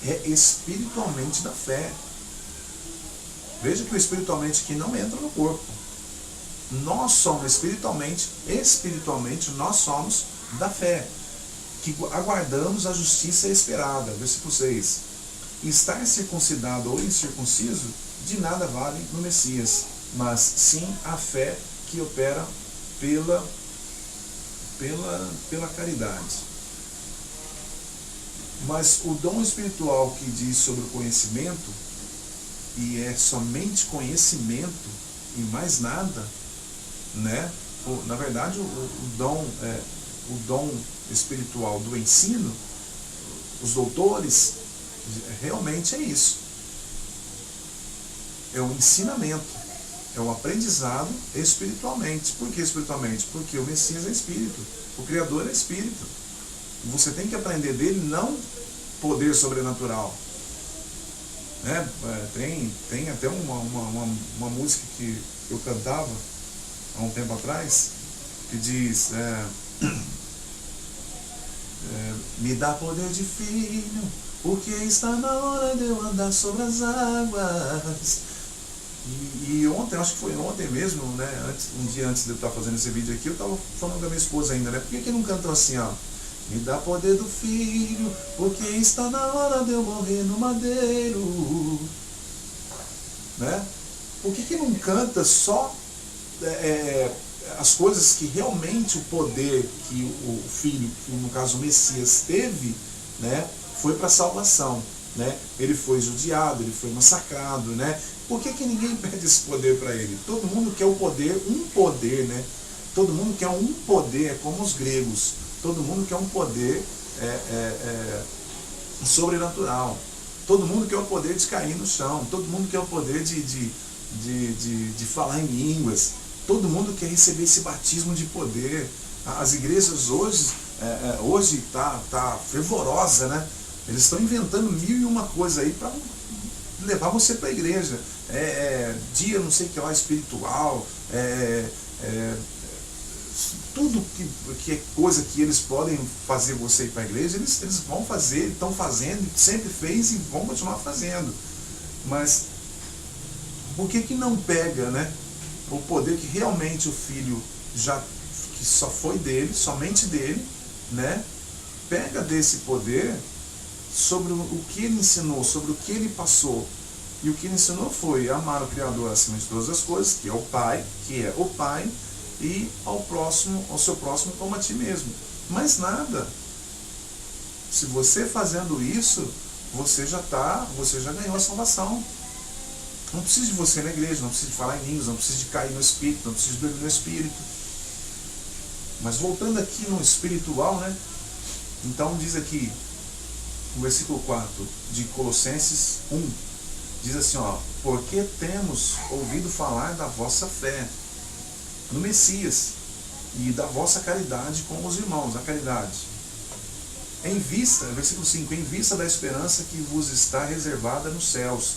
é espiritualmente da fé. Veja que o espiritualmente aqui não entra no corpo. Nós somos espiritualmente nós somos da fé, que aguardamos a justiça esperada. Versículo 6. Estar circuncidado ou incircunciso de nada vale no Messias, mas sim a fé que opera pela caridade. Mas o dom espiritual que diz sobre o conhecimento, e é somente conhecimento e mais nada, né? na verdade, o dom espiritual do ensino, os doutores, realmente é isso. É o ensinamento, é o aprendizado espiritualmente. Por que espiritualmente? Porque o Messias é espírito, o Criador é espírito. Você tem que aprender dele, não poder sobrenatural. Né? Tem até uma música que eu cantava há um tempo atrás, que diz, me dá poder de filho, porque está na hora de eu andar sobre as águas. E ontem, acho que foi ontem mesmo, né, um dia antes de eu estar fazendo esse vídeo aqui, eu estava falando com a minha esposa ainda, né, por que não cantou assim, ó? Me dá poder do filho, porque está na hora de eu morrer no madeiro. Né? Por que não canta só as coisas que realmente o poder que o filho, que no caso o Messias, teve, né, foi para a salvação? Né? Ele foi judiado, ele foi massacrado. Né? Por que ninguém pede esse poder para ele? Todo mundo quer o poder, um poder, né? Todo mundo quer um poder, como os gregos. Todo mundo quer um poder sobrenatural. Todo mundo quer o poder de cair no chão. Todo mundo quer o poder de falar em línguas. Todo mundo quer receber esse batismo de poder. As igrejas hoje tá fervorosa, né? Eles estão inventando 1001 coisa aí para levar você para a igreja. Dia não sei o que lá espiritual, tudo que é coisa que eles podem fazer você ir para a igreja, eles vão fazer, estão fazendo, sempre fez e vão continuar fazendo. Mas por que não pega, né, o poder que realmente o filho que só foi dele, somente dele, né, pega desse poder sobre o que ele ensinou, sobre o que ele passou. E o que ele ensinou foi amar o Criador acima de todas as coisas, que é o Pai, e ao seu próximo como a ti mesmo. Mais nada. Se você fazendo isso, você já ganhou a salvação. Não precisa de você na igreja, não precisa de falar em línguas, não precisa de cair no Espírito, não precisa de dormir no Espírito. Mas voltando aqui no espiritual, né? Então diz aqui, no versículo 4 de Colossenses 1, diz assim, ó, porque temos ouvido falar da vossa fé no Messias e da vossa caridade com os irmãos, a caridade. Em vista, versículo 5, em vista da esperança que vos está reservada nos céus,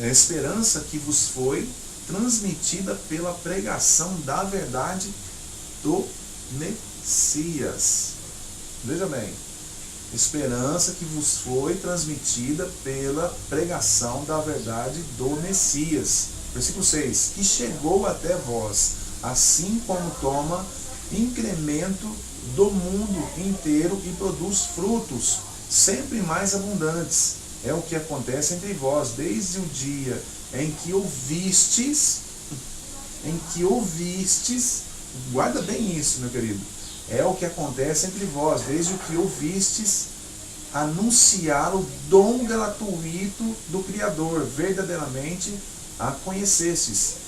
a esperança que vos foi transmitida pela pregação da verdade do Messias. Veja bem, esperança que vos foi transmitida pela pregação da verdade do Messias. Versículo 6, que chegou até vós, assim como toma incremento do mundo inteiro e produz frutos sempre mais abundantes. É o que acontece entre vós, desde o dia em que ouvistes, guarda bem isso, meu querido, é o que acontece entre vós, desde o que ouvistes anunciar o dom gratuito do Criador, verdadeiramente a conhecestes.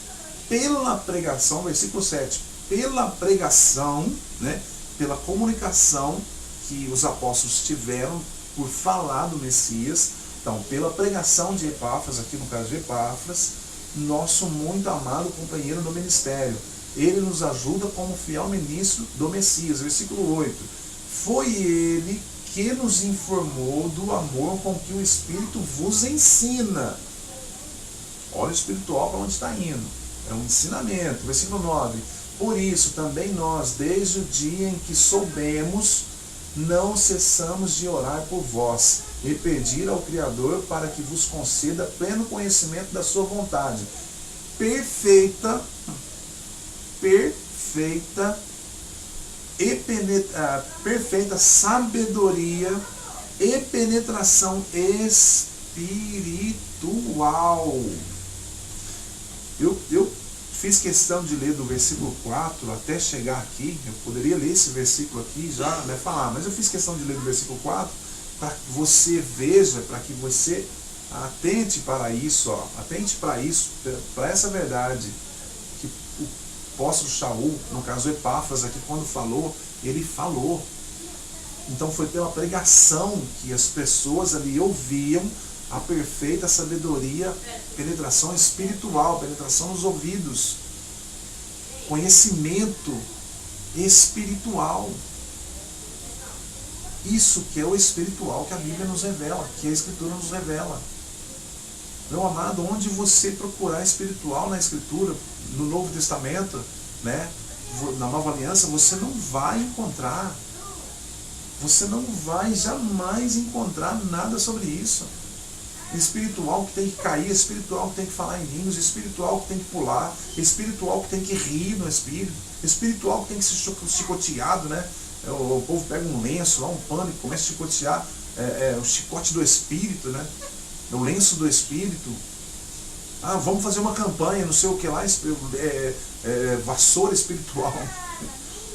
Pela pregação, versículo 7, pela pregação, né, pela comunicação que os apóstolos tiveram por falar do Messias, então, pela pregação de Epáfras, aqui no caso de Epáfras, nosso muito amado companheiro do ministério, ele nos ajuda como fiel ministro do Messias. Versículo 8, foi ele que nos informou do amor com que o Espírito vos ensina. Olha o espiritual para onde está indo. É um ensinamento. Versículo 9. Por isso, também nós, desde o dia em que soubemos, não cessamos de orar por vós e pedir ao Criador para que vos conceda pleno conhecimento da sua vontade. Perfeita sabedoria e penetração espiritual. Eu fiz questão de ler do versículo 4 até chegar aqui. Eu poderia ler esse versículo aqui já, né, falar, mas eu fiz questão de ler do versículo 4 para que você veja, para que você atente para isso, ó, atente para isso, para essa verdade, que apóstolo Shaul, no caso Epáfras aqui, quando falou, ele falou. Então foi pela pregação que as pessoas ali ouviam a perfeita sabedoria, penetração espiritual, penetração nos ouvidos, conhecimento espiritual. Isso que é o espiritual que a Bíblia nos revela, que a Escritura nos revela. Meu amado, onde você procurar espiritual na Escritura, no Novo Testamento, né, na Nova Aliança, você não vai encontrar. Você não vai jamais encontrar nada sobre isso. Espiritual que tem que cair, espiritual que tem que falar em línguas, espiritual que tem que pular, espiritual que tem que rir no espírito, espiritual que tem que ser chicoteado, né? O povo pega um lenço, lá um pano e começa a chicotear, o chicote do espírito, né? O lenço do espírito. Ah, vamos fazer uma campanha, não sei o que lá, vassoura espiritual.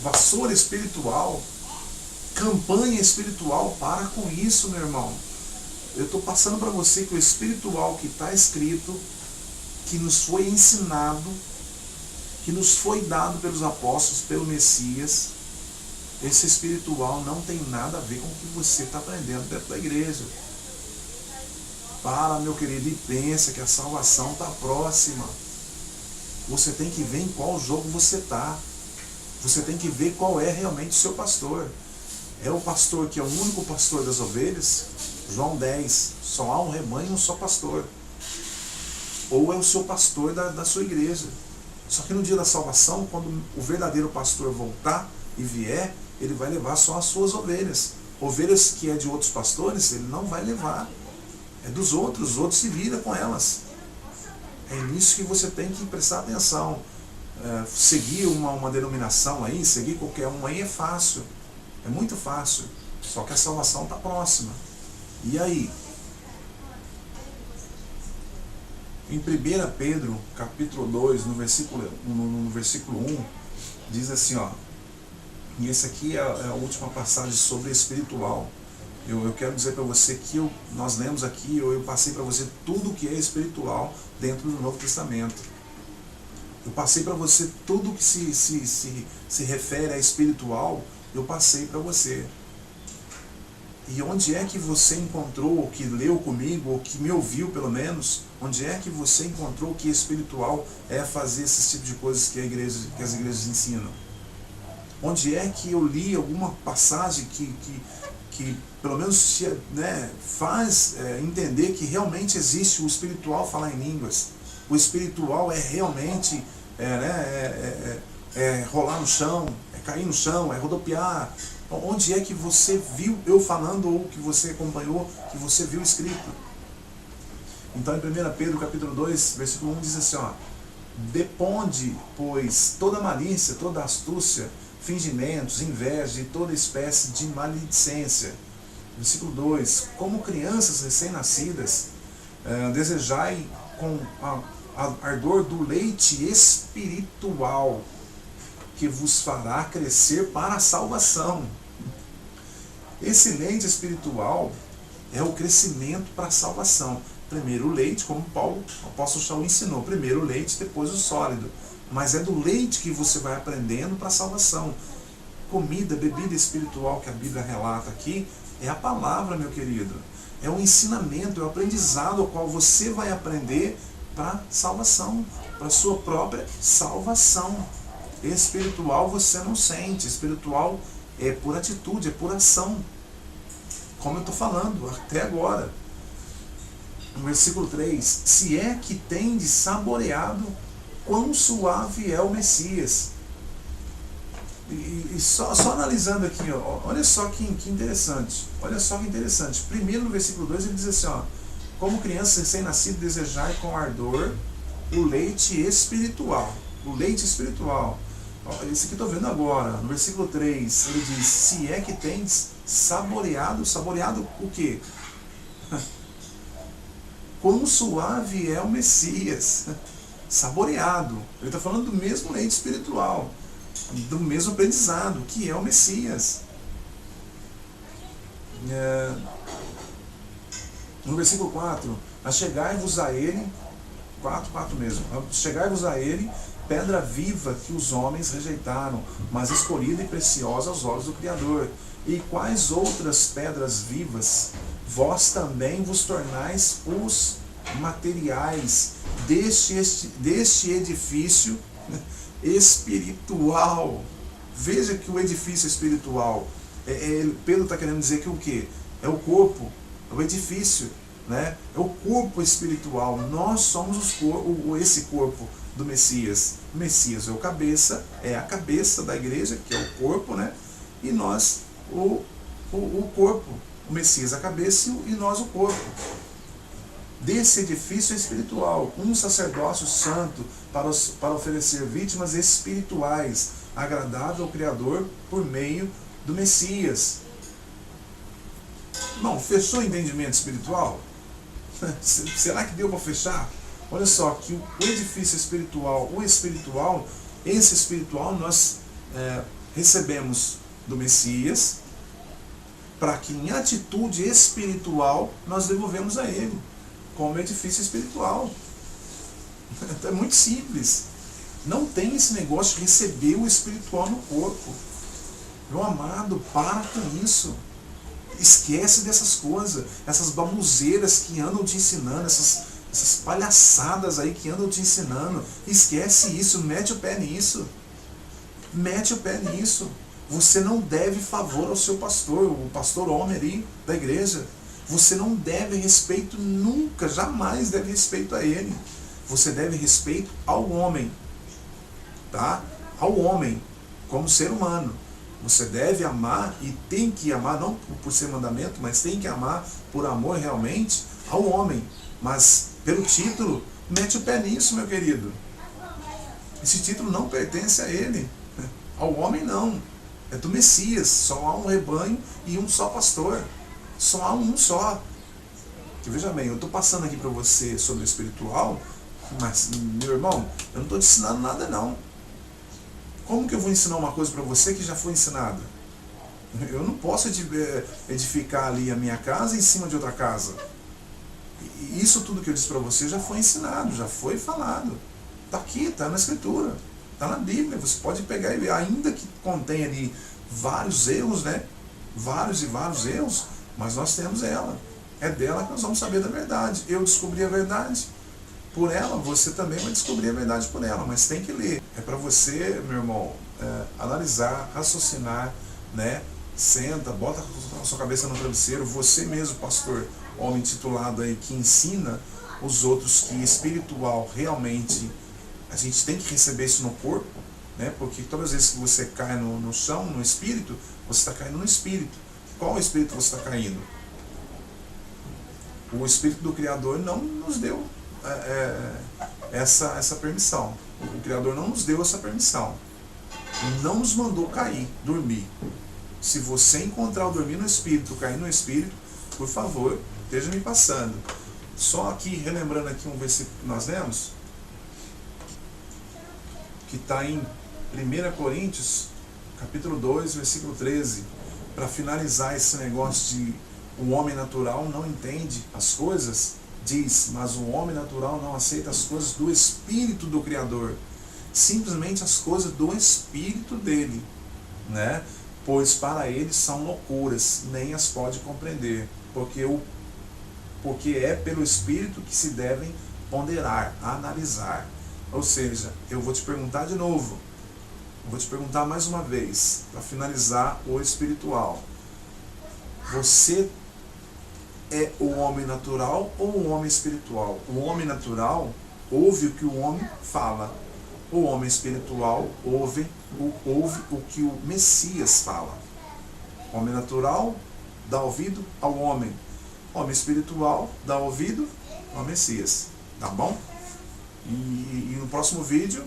Vassoura espiritual. Campanha espiritual. Para com isso, meu irmão. Eu estou passando para você que o espiritual que está escrito, que nos foi ensinado, que nos foi dado pelos apóstolos, pelo Messias, esse espiritual não tem nada a ver com o que você está aprendendo dentro da igreja. Para, meu querido, e pensa que a salvação está próxima. Você tem que ver em qual jogo você está. Você tem que ver qual é realmente o seu pastor. É o pastor que é o único pastor das ovelhas? João 10, só há um rebanho e um só pastor. Ou é o seu pastor da sua igreja. Só que no dia da salvação, quando o verdadeiro pastor voltar e vier, ele vai levar só as suas ovelhas. Ovelhas que é de outros pastores, ele não vai levar. É dos outros, os outros se viram com elas. É nisso que você tem que prestar atenção. Seguir uma denominação aí, seguir qualquer uma aí é fácil. É muito fácil. Só que a salvação está próxima. E aí? Em 1 Pedro, capítulo 2, no versículo 1, diz assim, ó. E esse aqui é a última passagem sobre espiritual. Eu quero dizer para você que nós lemos aqui, eu passei para você tudo que é espiritual dentro do Novo Testamento. Eu passei para você tudo que se refere a espiritual, eu passei para você. E onde é que você encontrou, ou que leu comigo, ou que me ouviu pelo menos, onde é que você encontrou que espiritual é fazer esses tipos de coisas que as igrejas ensinam? Onde é que eu li alguma passagem que pelo menos faz entender que realmente existe o espiritual falar em línguas? O espiritual é realmente rolar no chão, é cair no chão, é rodopiar. Onde é que você viu eu falando, ou que você acompanhou, que você viu escrito? Então em 1 Pedro capítulo 2, versículo 1 diz assim, ó: deponde, pois, toda malícia, toda astúcia, fingimentos, inveja e toda espécie de maledicência. Versículo 2: como crianças recém-nascidas, desejai com ardor do leite espiritual, que vos fará crescer para a salvação. Esse leite espiritual é o crescimento para a salvação. Primeiro o leite, como o apóstolo Shaul ensinou, primeiro o leite, depois o sólido. Mas é do leite que você vai aprendendo para a salvação. Comida, bebida espiritual que a Bíblia relata aqui, é a palavra, meu querido. É o ensinamento, é o aprendizado ao qual você vai aprender para a salvação, para a sua própria salvação. Espiritual você não sente, espiritual é por atitude, é por ação. Como eu estou falando até agora. No versículo 3, se é que tendes saboreado quão suave é o Messias. E só analisando aqui, ó, olha só que interessante. Olha só que interessante. Primeiro no versículo 2 ele diz assim, ó: como criança recém-nascida desejai com ardor o leite espiritual. O leite espiritual. Esse aqui estou vendo agora. No versículo 3 ele diz, se é que tendes saboreado. Saboreado o quê? Quão suave é o Messias. Saboreado. Ele está falando do mesmo leite espiritual, do mesmo aprendizado, que é o Messias. No versículo 4, achegai-vos a ele, 4 mesmo, achegai-vos a ele pedra viva que os homens rejeitaram, mas escolhida e preciosa aos olhos do Criador. E quais outras pedras vivas vós também vos tornais os materiais deste edifício espiritual. Veja que o edifício espiritual, Pedro está querendo dizer que o quê? É o corpo, é o edifício, né? É o corpo espiritual. Nós somos esse corpo do Messias. O Messias é a cabeça da igreja, que é o corpo, né? E nós, o corpo. O Messias a cabeça e nós o corpo. Desse edifício espiritual, um sacerdócio santo para oferecer vítimas espirituais, agradável ao Criador por meio do Messias. Não, fechou o entendimento espiritual? Será que deu para fechar? Olha só, que o edifício espiritual, esse espiritual nós recebemos do Messias, para que em atitude espiritual nós devolvemos a Ele, como edifício espiritual. É muito simples. Não tem esse negócio de receber o espiritual no corpo. Meu amado, para com isso. Esquece dessas coisas, essas babuzeiras que andam te ensinando, essas palhaçadas aí que andam te ensinando. Esquece isso, mete o pé nisso. Mete o pé nisso. Você não deve favor ao seu pastor, o pastor homem ali da igreja. Você não deve respeito nunca, jamais deve respeito a ele. Você deve respeito ao homem, tá? Ao homem, como ser humano. Você deve amar e tem que amar, não por ser mandamento, mas tem que amar por amor realmente ao homem. Mas pelo título, mete o pé nisso, meu querido. Esse título não pertence a ele, ao homem não. É do Messias, só há um rebanho e um só pastor. Só há um só. Que veja bem, eu estou passando aqui para você sobre o espiritual, mas, meu irmão, eu não estou te ensinando nada não. Como que eu vou ensinar uma coisa para você que já foi ensinada? Eu não posso edificar ali a minha casa em cima de outra casa. E isso tudo que eu disse para você já foi ensinado, já foi falado. Está aqui, está na Escritura. Está na Bíblia, você pode pegar e ver, ainda que contém ali vários erros, né? Vários e vários erros, mas nós temos ela. É dela que nós vamos saber da verdade. Eu descobri a verdade por ela, você também vai descobrir a verdade por ela, mas tem que ler. É para você, meu irmão, analisar, raciocinar, né? Senta, bota a sua cabeça no travesseiro, você mesmo, pastor, homem titulado aí, que ensina os outros que espiritual realmente a gente tem que receber isso no corpo, né? Porque todas as vezes que você cai no chão, no espírito, você está caindo no espírito. Qual espírito você está caindo? O Espírito do Criador não nos deu essa permissão. O Criador não nos deu essa permissão. Não nos mandou cair, dormir. Se você encontrar o dormir no espírito, cair no espírito, por favor, esteja me passando. Só aqui, relembrando aqui um versículo que nós lemos, que está em 1 Coríntios, capítulo 2, versículo 13, para finalizar esse negócio de o homem natural não entende as coisas, diz, mas o homem natural não aceita as coisas do Espírito do Criador, simplesmente as coisas do Espírito dele, né? Pois para ele são loucuras, nem as pode compreender, porque é pelo Espírito que se devem ponderar, analisar. Ou seja, eu vou te perguntar de novo, eu vou te perguntar mais uma vez, para finalizar o espiritual. Você é o homem natural ou o homem espiritual? O homem natural ouve o que o homem fala. O homem espiritual ouve o que o Messias fala. O homem natural dá ouvido ao homem. O homem espiritual dá ouvido ao Messias. Tá bom? E no próximo vídeo,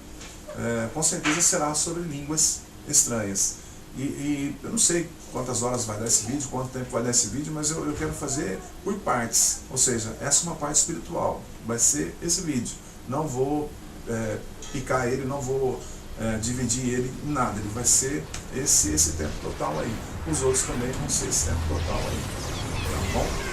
com certeza será sobre línguas estranhas. E eu não sei quantas horas vai dar esse vídeo, quanto tempo vai dar esse vídeo, mas eu quero fazer por partes. Ou seja, essa é uma parte espiritual. Vai ser esse vídeo. Não vou picar ele, não vou dividir ele em nada. Ele vai ser esse tempo total aí. Os outros também vão ser esse tempo total aí. Tá bom?